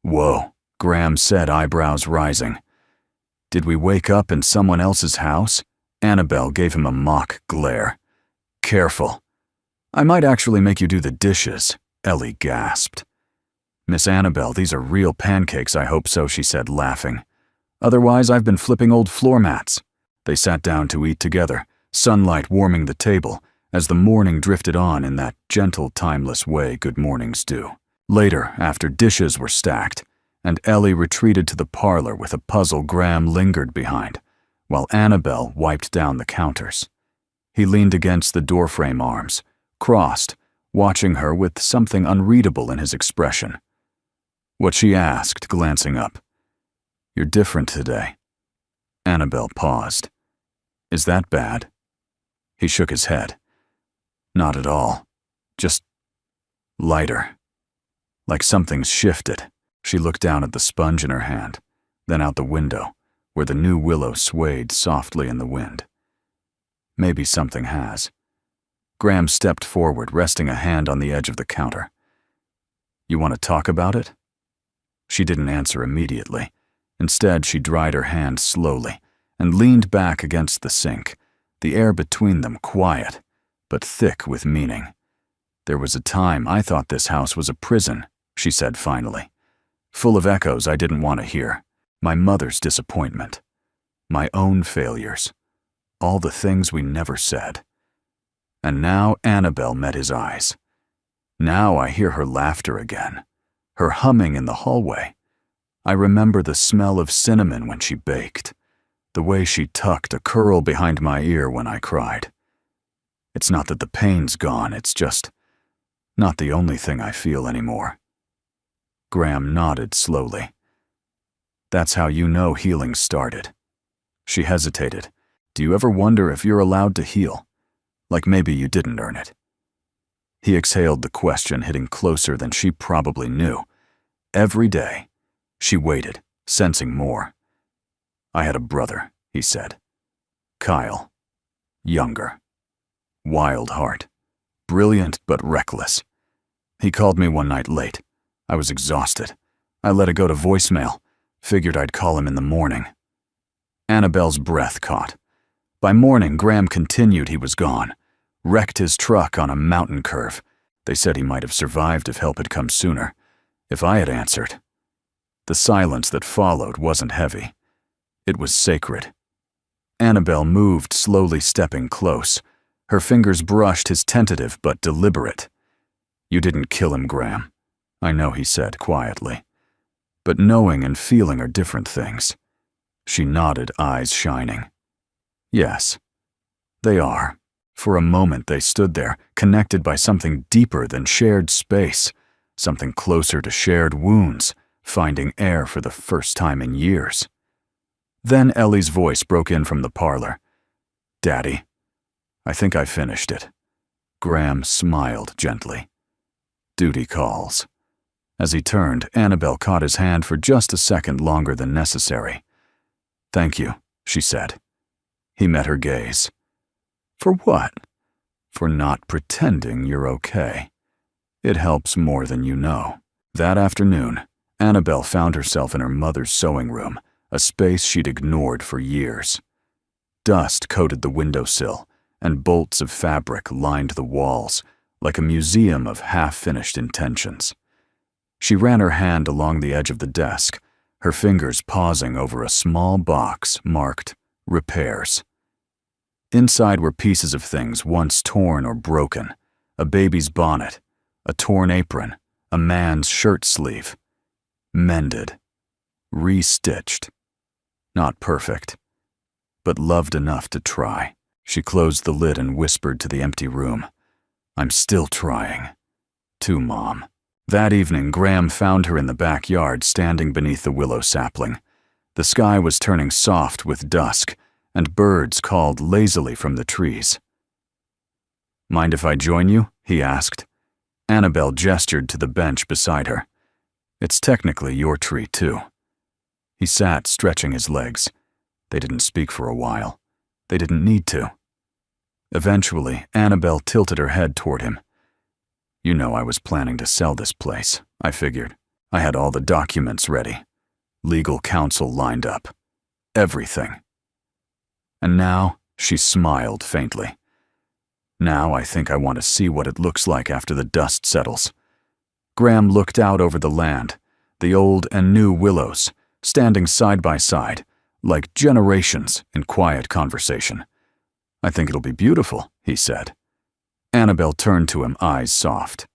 "Whoa," Graham said, eyebrows rising. "Did we wake up in someone else's house?" Annabelle gave him a mock glare. "Careful. I might actually make you do the dishes," Ellie gasped. "Miss Annabelle, these are real pancakes, I hope so," she said, laughing. "Otherwise, I've been flipping old floor mats." They sat down to eat together, sunlight warming the table, as the morning drifted on in that gentle, timeless way good mornings do. Later, after dishes were stacked, and Ellie retreated to the parlor with a puzzle Graham lingered behind, while Annabelle wiped down the counters. He leaned against the doorframe arms, crossed, watching her with something unreadable in his expression. "What?" she asked, glancing up. "You're different today." Annabelle paused. "Is that bad?" He shook his head. "Not at all. Just lighter. Like something's shifted." She looked down at the sponge in her hand, then out the window, where the new willow swayed softly in the wind. "Maybe something has." Graham stepped forward, resting a hand on the edge of the counter. "You want to talk about it?" She didn't answer immediately. Instead, she dried her hand slowly and leaned back against the sink, the air between them quiet, but thick with meaning. "There was a time I thought this house was a prison," she said finally, "full of echoes I didn't want to hear. My mother's disappointment, my own failures, all the things we never said." And now Annabelle met his eyes. Now I hear her laughter again, her humming in the hallway. I remember the smell of cinnamon when she baked, the way she tucked a curl behind my ear when I cried. It's not that the pain's gone, it's just not the only thing I feel anymore. Graham nodded slowly. "That's how you know healing started." She hesitated. "Do you ever wonder if you're allowed to heal? Like maybe you didn't earn it?" He exhaled the question, hitting closer than she probably knew. Every day, she waited, sensing more. "I had a brother," he said. "Kyle. Younger. Wild heart. Brilliant but reckless. He called me one night late. I was exhausted. I let it go to voicemail. Figured I'd call him in the morning." Annabelle's breath caught. By morning, Graham continued he was gone. Wrecked his truck on a mountain curve. They said he might have survived if help had come sooner. If I had answered. The silence that followed wasn't heavy. It was sacred. Annabelle moved, slowly stepping close. Her fingers brushed his tentative but deliberate. "You didn't kill him, Graham." "I know," he said quietly. "But knowing and feeling are different things." She nodded, eyes shining. "Yes, they are." For a moment they stood there, connected by something deeper than shared space, something closer to shared wounds, finding air for the first time in years. Then Ellie's voice broke in from the parlor. "Daddy, I think I finished it." Graham smiled gently. "Duty calls." As he turned, Annabelle caught his hand for just a second longer than necessary. "Thank you," she said. He met her gaze. "For what?" "For not pretending you're okay. It helps more than you know." That afternoon, Annabelle found herself in her mother's sewing room, a space she'd ignored for years. Dust coated the windowsill, and bolts of fabric lined the walls, like a museum of half-finished intentions. She ran her hand along the edge of the desk, her fingers pausing over a small box marked "Repairs." Inside were pieces of things once torn or broken: a baby's bonnet, a torn apron, a man's shirt sleeve. Mended, re-stitched. Not perfect, but loved enough to try. She closed the lid and whispered to the empty room, "I'm still trying. To Mom." That evening, Graham found her in the backyard, standing beneath the willow sapling. The sky was turning soft with dusk, and birds called lazily from the trees. "Mind if I join you?" he asked. Annabelle gestured to the bench beside her. "It's technically your tree, too." He sat, stretching his legs. They didn't speak for a while. They didn't need to. Eventually, Annabelle tilted her head toward him. "You know I was planning to sell this place," I figured. I had all the documents ready. Legal counsel lined up. Everything. And now, she smiled faintly. "Now I think I want to see what it looks like after the dust settles." Graham looked out over the land, the old and new willows, standing side by side, like generations in quiet conversation. "I think it'll be beautiful," he said. Annabelle turned to him, eyes soft.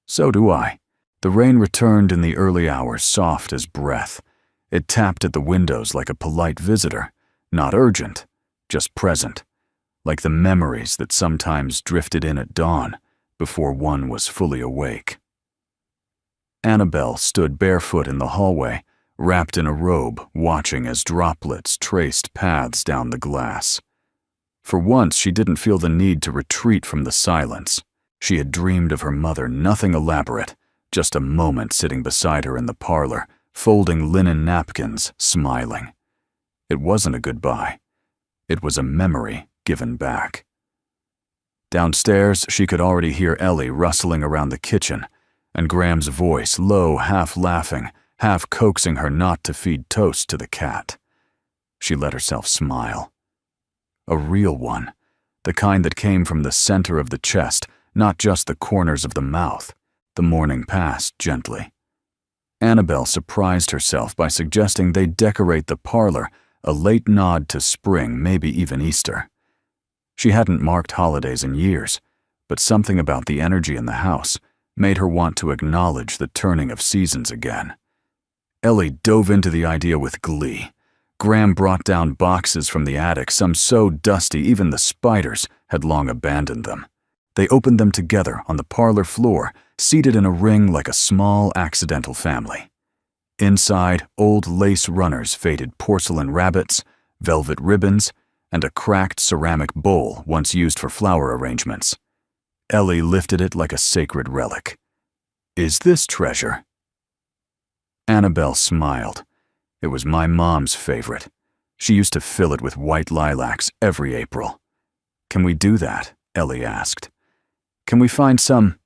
"So do I." The rain returned in the early hours, soft as breath. It tapped at the windows like a polite visitor, not urgent, just present, like the memories that sometimes drifted in at dawn before one was fully awake. Annabelle stood barefoot in the hallway, wrapped in a robe, watching as droplets traced paths down the glass. For once, she didn't feel the need to retreat from the silence. She had dreamed of her mother, nothing elaborate, just a moment sitting beside her in the parlor, folding linen napkins, smiling. It wasn't a goodbye. It was a memory given back. Downstairs, she could already hear Ellie rustling around the kitchen, and Graham's voice, low, half laughing, half coaxing her not to feed toast to the cat. She let herself smile. A real one, the kind that came from the center of the chest, not just the corners of the mouth. The morning passed gently. Annabelle surprised herself by suggesting they decorate the parlor, a late nod to spring, maybe even Easter. She hadn't marked holidays in years, but something about the energy in the house made her want to acknowledge the turning of seasons again. Ellie dove into the idea with glee. Graham brought down boxes from the attic, some so dusty even the spiders had long abandoned them. They opened them together on the parlor floor, seated in a ring like a small accidental family. Inside, old lace runners, faded porcelain rabbits, velvet ribbons, and a cracked ceramic bowl once used for flower arrangements. Ellie lifted it like a sacred relic. "Is this treasure?" Annabelle smiled. It was my mom's favorite. She used to fill it with white lilacs every April. "Can we do that?" Ellie asked. "Can we find some?"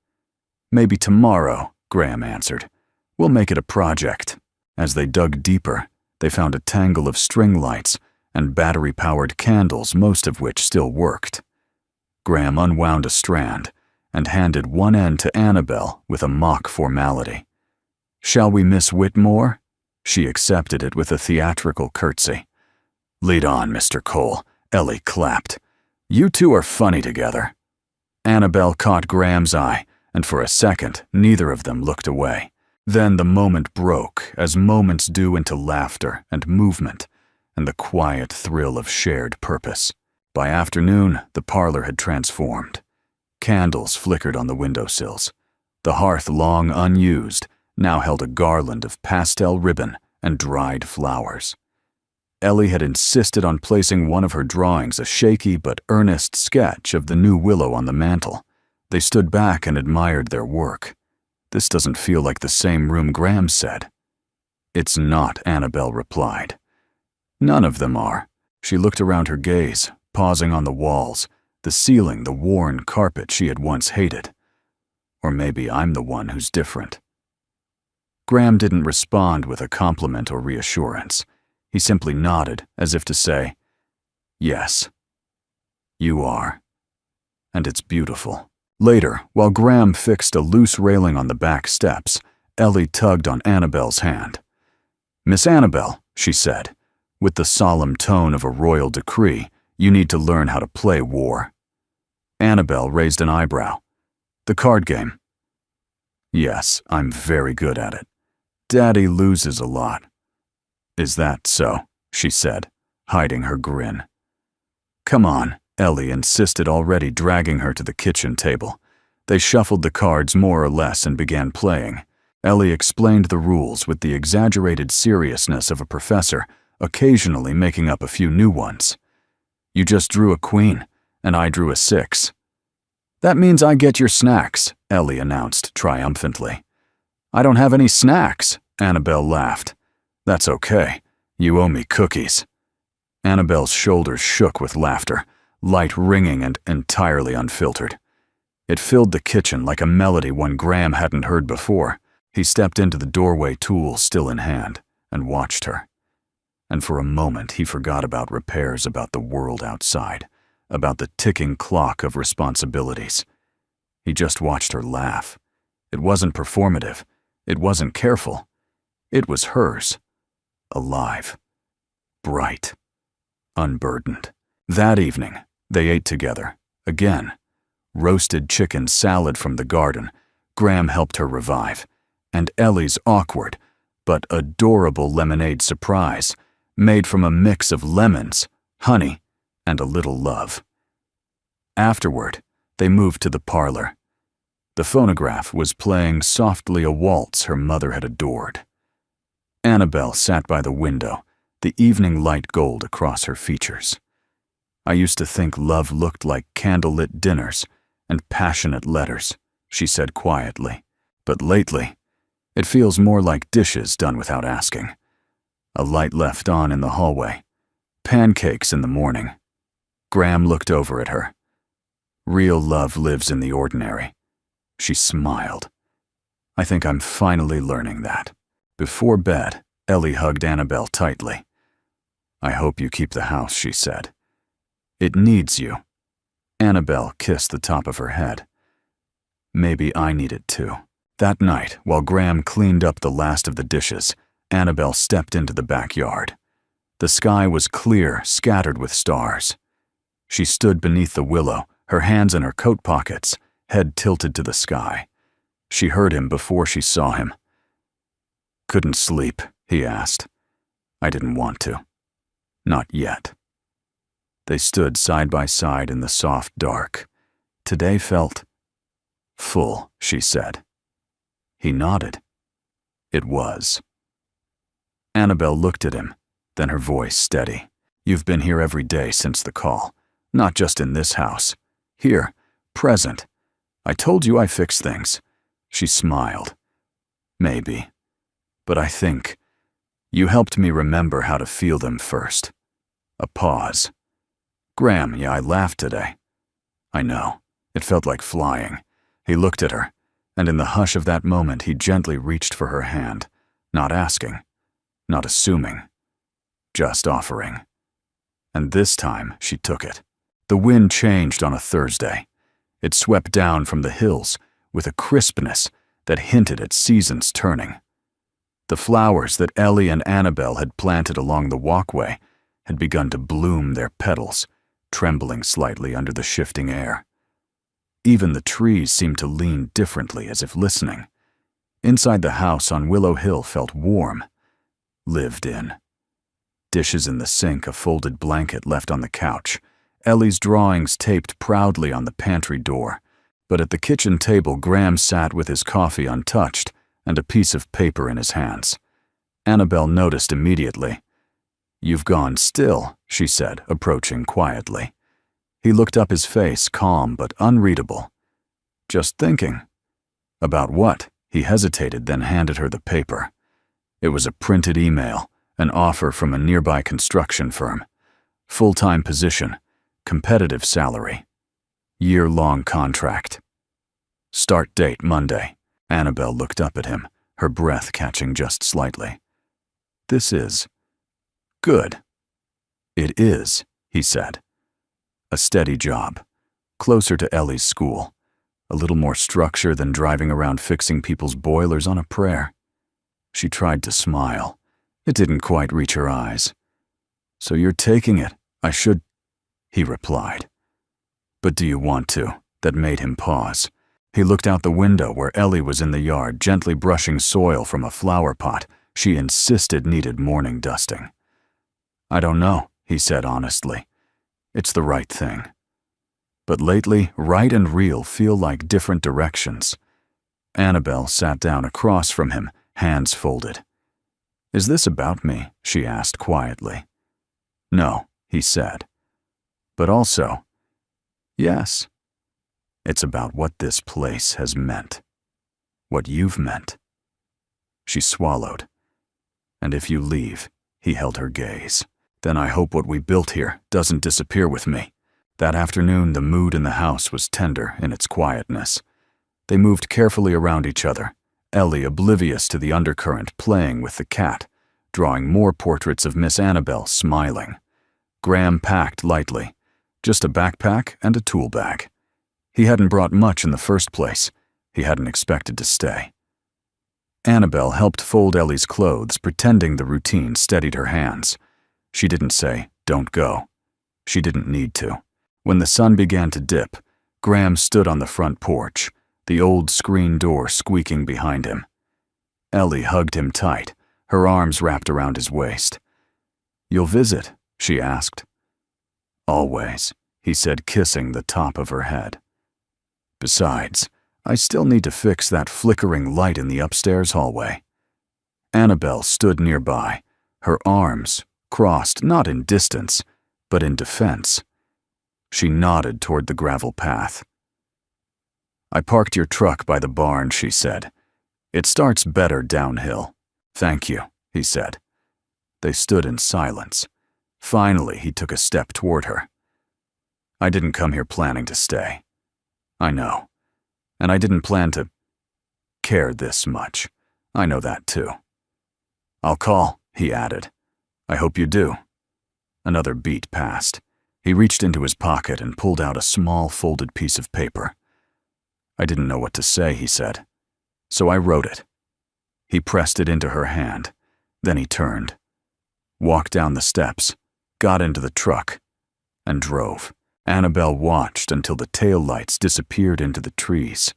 "Maybe tomorrow," Graham answered. "We'll make it a project." As they dug deeper, they found a tangle of string lights and battery-powered candles, most of which still worked. Graham unwound a strand and handed one end to Annabelle with a mock formality. "Shall we, Miss Whitmore?" She accepted it with a theatrical curtsy. "Lead on, Mr. Cole," Ellie clapped. "You two are funny together." Annabelle caught Graham's eye, and for a second, neither of them looked away. Then the moment broke, as moments do, into laughter and movement, and the quiet thrill of shared purpose. By afternoon, the parlor had transformed. Candles flickered on the windowsills. The hearth, long unused, now held a garland of pastel ribbon and dried flowers. Ellie had insisted on placing one of her drawings, a shaky but earnest sketch of the new willow, on the mantel. They stood back and admired their work. This doesn't feel like the same room, Graham said. It's not, Annabelle replied. None of them are. She looked around her gaze, pausing on the walls, the ceiling, the worn carpet she had once hated. Or maybe I'm the one who's different. Graham didn't respond with a compliment or reassurance. He simply nodded, as if to say, yes, you are. And it's beautiful. Later, while Graham fixed a loose railing on the back steps, Ellie tugged on Annabelle's hand. Miss Annabelle, she said, with the solemn tone of a royal decree, you need to learn how to play war. Annabelle raised an eyebrow. The card game. Yes, I'm very good at it. Daddy loses a lot. Is that so? She said, hiding her grin. Come on, Ellie insisted, already dragging her to the kitchen table. They shuffled the cards more or less and began playing. Ellie explained the rules with the exaggerated seriousness of a professor, occasionally making up a few new ones. You just drew a queen, and I drew a 6. That means I get your snacks, Ellie announced triumphantly. I don't have any snacks, Annabelle laughed. That's okay. You owe me cookies. Annabelle's shoulders shook with laughter, light ringing and entirely unfiltered. It filled the kitchen like a melody one Graham hadn't heard before. He stepped into the doorway, tool still in hand, and watched her. And for a moment he forgot about repairs, about the world outside, about the ticking clock of responsibilities. He just watched her laugh. It wasn't performative. It wasn't careful. It was hers. Alive. Bright. Unburdened. That evening, they ate together. Again. Roasted chicken salad from the garden. Graham helped her revive. And Ellie's awkward, but adorable lemonade surprise, made from a mix of lemons, honey, and a little love. Afterward, they moved to the parlor. The phonograph was playing softly a waltz her mother had adored. Annabelle sat by the window, the evening light gold across her features. I used to think love looked like candlelit dinners and passionate letters, she said quietly. But lately, it feels more like dishes done without asking. A light left on in the hallway. Pancakes in the morning. Graham looked over at her. Real love lives in the ordinary. She smiled. I think I'm finally learning that. Before bed, Ellie hugged Annabelle tightly. I hope you keep the house, she said. It needs you. Annabelle kissed the top of her head. Maybe I need it too. That night, while Graham cleaned up the last of the dishes, Annabelle stepped into the backyard. The sky was clear, scattered with stars. She stood beneath the willow, her hands in her coat pockets, head tilted to the sky. She heard him before she saw him. Couldn't sleep, he asked. I didn't want to. Not yet. They stood side by side in the soft dark. Today felt full, she said. He nodded. It was. Annabelle looked at him, then her voice steady. You've been here every day since the call, not just in this house. Here, present. I told you I fix things. She smiled. Maybe. But I think you helped me remember how to feel them first. A pause. Graham, yeah, I laughed today. I know. It felt like flying. He looked at her, and in the hush of that moment he gently reached for her hand, not asking, not assuming, just offering. And this time she took it. The wind changed on a Thursday. It swept down from the hills with a crispness that hinted at seasons turning. The flowers that Ellie and Annabelle had planted along the walkway had begun to bloom their petals, trembling slightly under the shifting air. Even the trees seemed to lean differently, as if listening. Inside the house on Willow Hill felt warm, lived in. Dishes in the sink, a folded blanket left on the couch, Ellie's drawings taped proudly on the pantry door. But at the kitchen table, Graham sat with his coffee untouched and a piece of paper in his hands. Annabelle noticed immediately. You've gone still, she said, approaching quietly. He looked up, his face calm but unreadable. Just thinking. About what? He hesitated, then handed her the paper. It was a printed email, an offer from a nearby construction firm. Full-time position, competitive salary. Year-long contract. Start date Monday. Annabelle looked up at him, her breath catching just slightly. This is good. It is, he said. A steady job. Closer to Ellie's school. A little more structure than driving around fixing people's boilers on a prayer. She tried to smile. It didn't quite reach her eyes. So you're taking it. I should, he replied. But do you want to? That made him pause. He looked out the window where Ellie was in the yard, gently brushing soil from a flower pot she insisted needed morning dusting. I don't know, he said honestly. It's the right thing. But lately, right and real feel like different directions. Annabelle sat down across from him, hands folded. Is this about me? She asked quietly. No, he said. But also, yes. It's about what this place has meant. What you've meant. She swallowed. And if you leave, he held her gaze, then I hope what we built here doesn't disappear with me. That afternoon, the mood in the house was tender in its quietness. They moved carefully around each other, Ellie oblivious to the undercurrent, playing with the cat, drawing more portraits of Miss Annabelle smiling. Graham packed lightly, just a backpack and a tool bag. He hadn't brought much in the first place. He hadn't expected to stay. Annabelle helped fold Ellie's clothes, pretending the routine steadied her hands. She didn't say, don't go. She didn't need to. When the sun began to dip, Graham stood on the front porch, the old screen door squeaking behind him. Ellie hugged him tight, her arms wrapped around his waist. You'll visit? She asked. Always, he said, kissing the top of her head. Besides, I still need to fix that flickering light in the upstairs hallway. Annabelle stood nearby, her arms crossed not in distance, but in defense. She nodded toward the gravel path. I parked your truck by the barn, she said. It starts better downhill. Thank you, he said. They stood in silence. Finally, he took a step toward her. I didn't come here planning to stay. I know. And I didn't plan to care this much. I know that too. I'll call, he added. I hope you do. Another beat passed. He reached into his pocket and pulled out a small folded piece of paper. I didn't know what to say, he said. So I wrote it. He pressed it into her hand. Then he turned, walked down the steps, got into the truck, and drove. Annabelle watched until the taillights disappeared into the trees.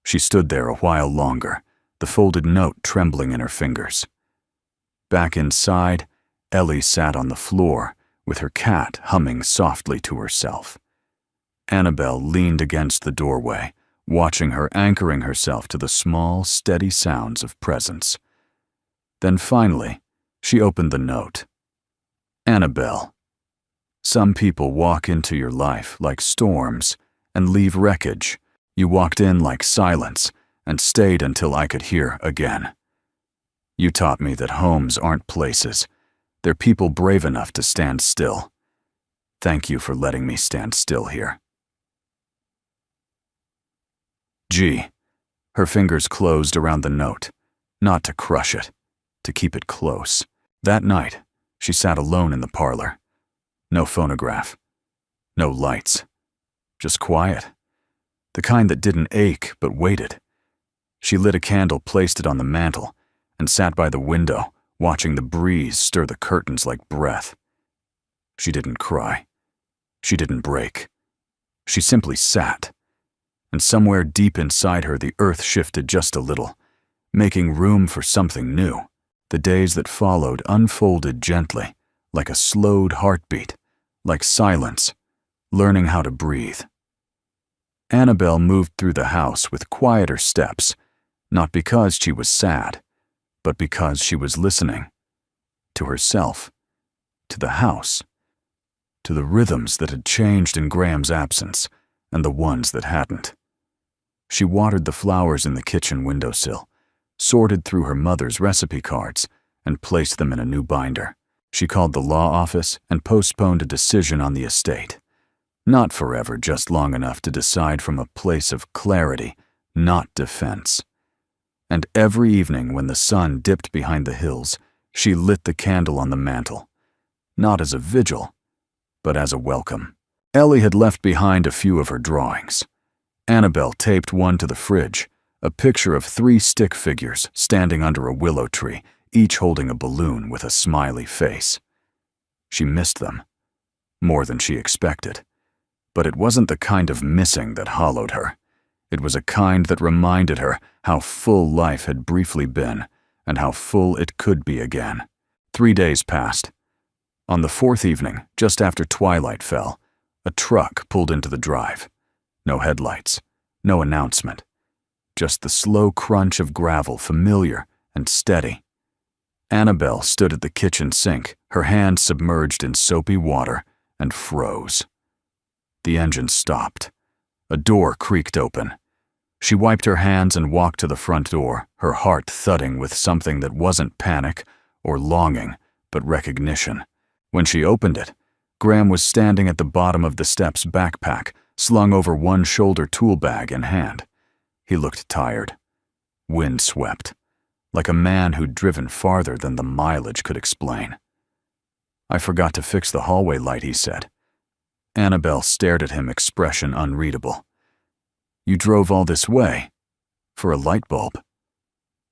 She stood there a while longer, the folded note trembling in her fingers. Back inside, Ellie sat on the floor, with her cat humming softly to herself. Annabelle leaned against the doorway, watching her anchoring herself to the small, steady sounds of presence. Then finally, she opened the note. Annabelle. Some people walk into your life like storms and leave wreckage. You walked in like silence and stayed until I could hear again. You taught me that homes aren't places. They're people brave enough to stand still. Thank you for letting me stand still here. G. Her fingers closed around the note, not to crush it, to keep it close. That night, she sat alone in the parlor. No phonograph. No lights. Just quiet. The kind that didn't ache but waited. She lit a candle, placed it on the mantel, and sat by the window, watching the breeze stir the curtains like breath. She didn't cry. She didn't break. She simply sat. And somewhere deep inside her, the earth shifted just a little, making room for something new. The days that followed unfolded gently, like a slowed heartbeat, like silence, learning how to breathe. Annabelle moved through the house with quieter steps, not because she was sad, but because she was listening. To herself, to the house, to the rhythms that had changed in Graham's absence and the ones that hadn't. She watered the flowers in the kitchen windowsill, sorted through her mother's recipe cards, and placed them in a new binder. She called the law office and postponed a decision on the estate. Not forever, just long enough to decide from a place of clarity, not defense. And every evening when the sun dipped behind the hills, she lit the candle on the mantel, not as a vigil, but as a welcome. Ellie had left behind a few of her drawings. Annabelle taped one to the fridge, a picture of 3 stick figures standing under a willow tree, each holding a balloon with a smiley face. She missed them, more than she expected. But it wasn't the kind of missing that hollowed her. It was a kind that reminded her how full life had briefly been and how full it could be again. 3 days passed. On the 4th evening, just after twilight fell, a truck pulled into the drive. No headlights, no announcement. Just the slow crunch of gravel, familiar and steady. Annabelle stood at the kitchen sink, her hands submerged in soapy water, and froze. The engine stopped. A door creaked open. She wiped her hands and walked to the front door, her heart thudding with something that wasn't panic or longing, but recognition. When she opened it, Graham was standing at the bottom of the steps, backpack slung over one shoulder, tool bag in hand. He looked tired, windswept, like a man who'd driven farther than the mileage could explain. "I forgot to fix the hallway light," he said. Annabelle stared at him, expression unreadable. "You drove all this way? For a light bulb?"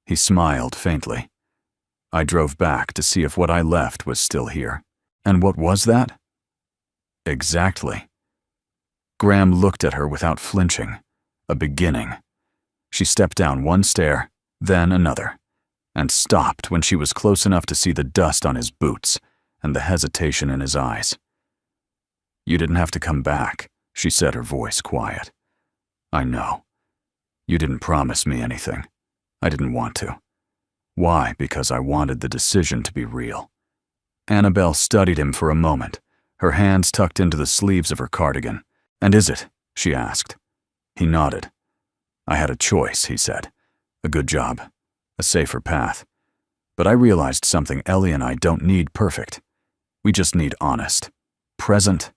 He smiled faintly. "I drove back to see if what I left was still here." "And what was that?" "Exactly." Graham looked at her without flinching. A beginning. She stepped down one stair, then another, and stopped when she was close enough to see the dust on his boots and the hesitation in his eyes. "You didn't have to come back," she said, her voice quiet. "I know. You didn't promise me anything. I didn't want to. Why? Because I wanted the decision to be real." Annabelle studied him for a moment, her hands tucked into the sleeves of her cardigan. "And is it?" she asked. He nodded. "I had a choice," he said. "A good job. A safer path. But I realized something. Ellie and I don't need perfect. We just need honest. Present.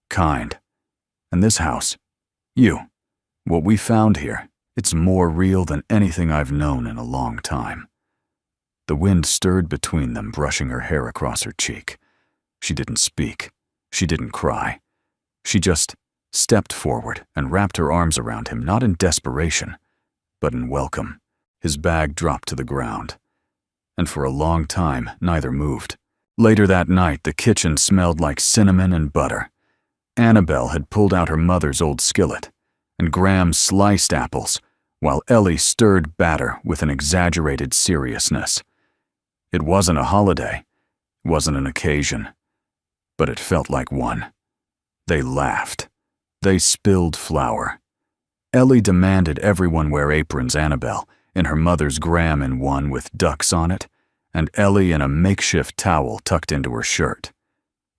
Kind. And this house. You. What we found here. It's more real than anything I've known in a long time." The wind stirred between them, brushing her hair across her cheek. She didn't speak. She didn't cry. She just stepped forward and wrapped her arms around him, not in desperation, but in welcome. His bag dropped to the ground. And for a long time, neither moved. Later that night, the kitchen smelled like cinnamon and butter. Annabelle had pulled out her mother's old skillet, and Graham sliced apples, while Ellie stirred batter with an exaggerated seriousness. It wasn't a holiday, it wasn't an occasion, but it felt like one. They laughed. They spilled flour. Ellie demanded everyone wear aprons, Annabelle in her mother's, Graham in one with ducks on it, and Ellie in a makeshift towel tucked into her shirt.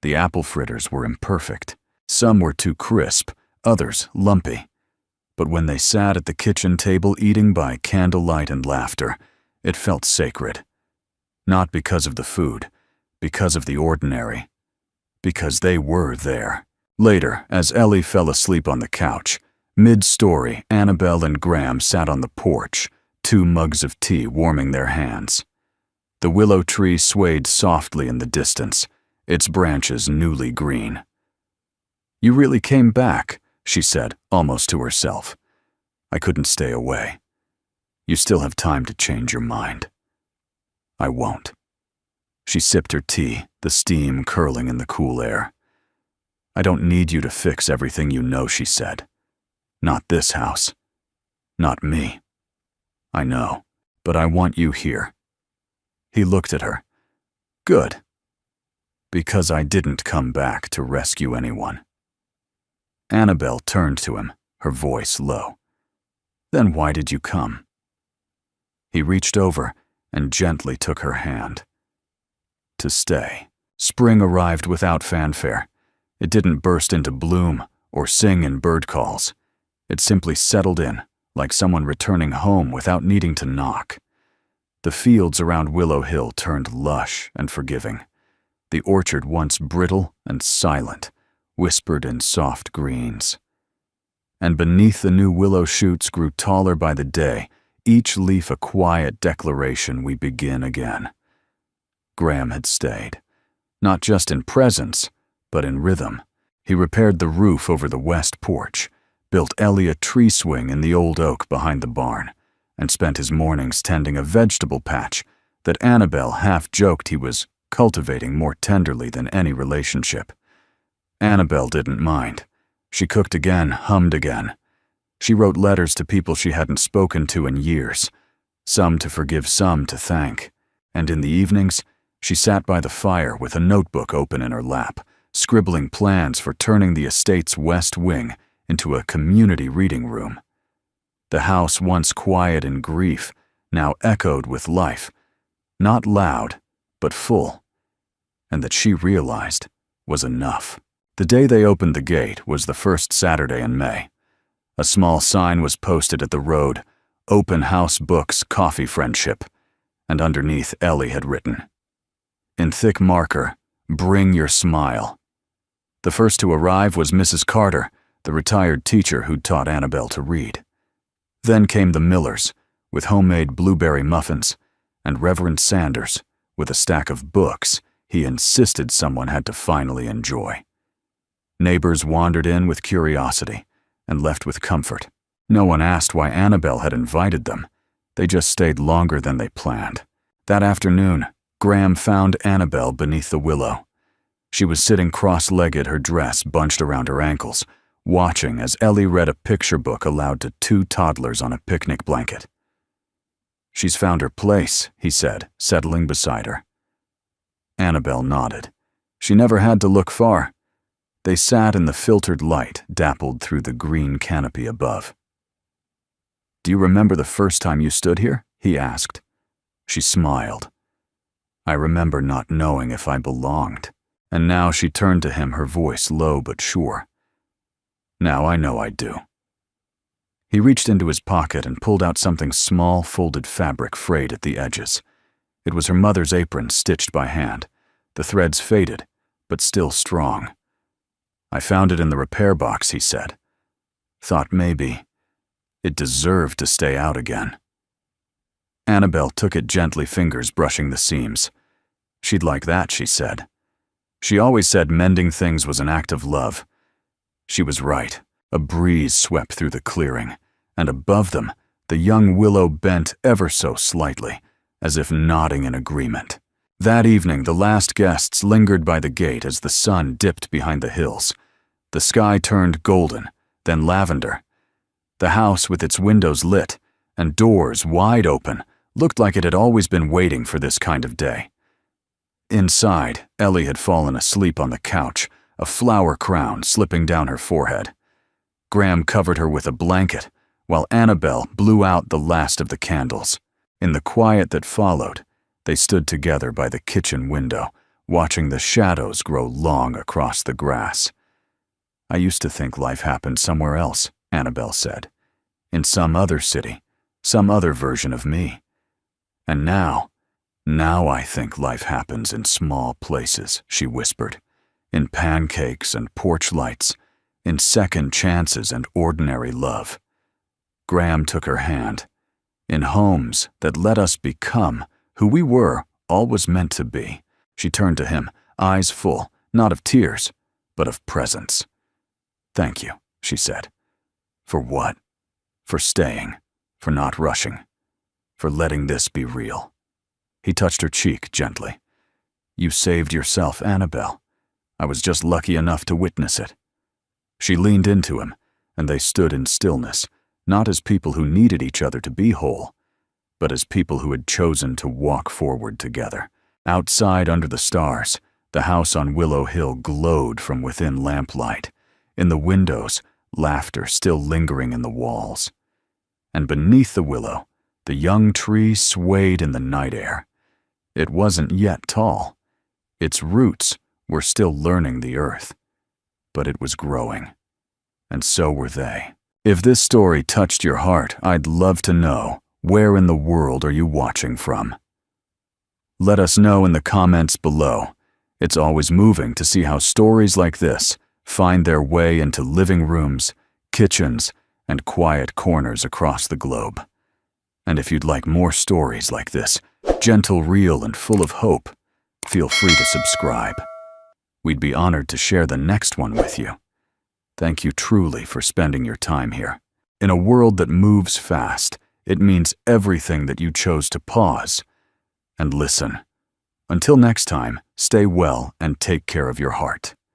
The apple fritters were imperfect. Some were too crisp, others lumpy. But when they sat at the kitchen table eating by candlelight and laughter, it felt sacred. Not because of the food, because of the ordinary. Because they were there. Later, as Ellie fell asleep on the couch, mid-story, Annabelle and Graham sat on the porch, 2 mugs of tea warming their hands. The willow tree swayed softly in the distance, its branches newly green. "You really came back," she said, almost to herself. "I couldn't stay away. You still have time to change your mind." "I won't." She sipped her tea, the steam curling in the cool air. "I don't need you to fix everything you know," she said. "Not this house. Not me. I know, but I want you here." He looked at her. "Good. Because I didn't come back to rescue anyone." Annabelle turned to him, her voice low. "Then why did you come?" He reached over and gently took her hand. To stay. Spring arrived without fanfare. It didn't burst into bloom or sing in bird calls. It simply settled in, like someone returning home without needing to knock. The fields around Willow Hill turned lush and forgiving. The orchard, once brittle and silent, whispered in soft greens. And beneath the new willow shoots grew taller by the day, each leaf a quiet declaration we begin again. Graham had stayed, not just in presence, but in rhythm. He repaired the roof over the west porch, built Ellie a tree swing in the old oak behind the barn, and spent his mornings tending a vegetable patch that Annabelle half joked he was cultivating more tenderly than any relationship. Annabelle didn't mind. She cooked again, hummed again. She wrote letters to people she hadn't spoken to in years, some to forgive, some to thank. And in the evenings, she sat by the fire with a notebook open in her lap, scribbling plans for turning the estate's west wing into a community reading room. The house, once quiet in grief, now echoed with life, not loud, but full, and that she realized was enough. The day they opened the gate was the first Saturday in May. A small sign was posted at the road, "Open House Books, Coffee Friendship," and underneath Ellie had written, in thick marker, "Bring your smile." The first to arrive was Mrs. Carter, the retired teacher who'd taught Annabelle to read. Then came the Millers, with homemade blueberry muffins, and Reverend Sanders, with a stack of books he insisted someone had to finally enjoy. Neighbors wandered in with curiosity and left with comfort. No one asked why Annabelle had invited them. They just stayed longer than they planned. That afternoon, Graham found Annabelle beneath the willow. She was sitting cross-legged, her dress bunched around her ankles, watching as Ellie read a picture book aloud to 2 toddlers on a picnic blanket. "She's found her place," he said, settling beside her. Annabelle nodded. She never had to look far. They sat in the filtered light dappled through the green canopy above. "Do you remember the first time you stood here?" he asked. She smiled. "I remember not knowing if I belonged." And now she turned to him, her voice low but sure. "Now I know I do." He reached into his pocket and pulled out something small, folded fabric frayed at the edges. It was her mother's apron stitched by hand, the threads faded, but still strong. "I found it in the repair box," he said. "Thought maybe it deserved to stay out again." Annabelle took it gently, fingers brushing the seams. "She'd like that," she said. She always said mending things was an act of love. She was right. A breeze swept through the clearing, and above them, the young willow bent ever so slightly, as if nodding in agreement. That evening, the last guests lingered by the gate as the sun dipped behind the hills. The sky turned golden, then lavender. The house, with its windows lit and doors wide open, looked like it had always been waiting for this kind of day. Inside, Ellie had fallen asleep on the couch, a flower crown slipping down her forehead. Graham covered her with a blanket, while Annabelle blew out the last of the candles. In the quiet that followed, they stood together by the kitchen window, watching the shadows grow long across the grass. "I used to think life happened somewhere else," Annabelle said. "In some other city, some other version of me. And now I think life happens in small places," she whispered. "In pancakes and porch lights, in second chances and ordinary love." Graham took her hand. "In homes that let us become who we were always meant to be." She turned to him, eyes full, not of tears, but of presence. "Thank you," she said. "For what? For staying, for not rushing, for letting this be real." He touched her cheek gently. "You saved yourself, Annabelle. I was just lucky enough to witness it." She leaned into him, and they stood in stillness, not as people who needed each other to be whole, but as people who had chosen to walk forward together. Outside under the stars, the house on Willow Hill glowed from within lamplight. In the windows, laughter still lingering in the walls. And beneath the willow, the young tree swayed in the night air. It wasn't yet tall. Its roots were still learning the earth. But it was growing. And so were they. If this story touched your heart, I'd love to know Where in the world are you watching from? Let us know in the comments below. It's always moving to see how stories like this find their way into living rooms, kitchens, and quiet corners across the globe. And if you'd like more stories like this, gentle, real, and full of hope, feel free to subscribe. We'd be honored to share the next one with you. Thank you truly for spending your time here. In a world that moves fast, it means everything that you chose to pause and listen. Until next time, stay well and take care of your heart.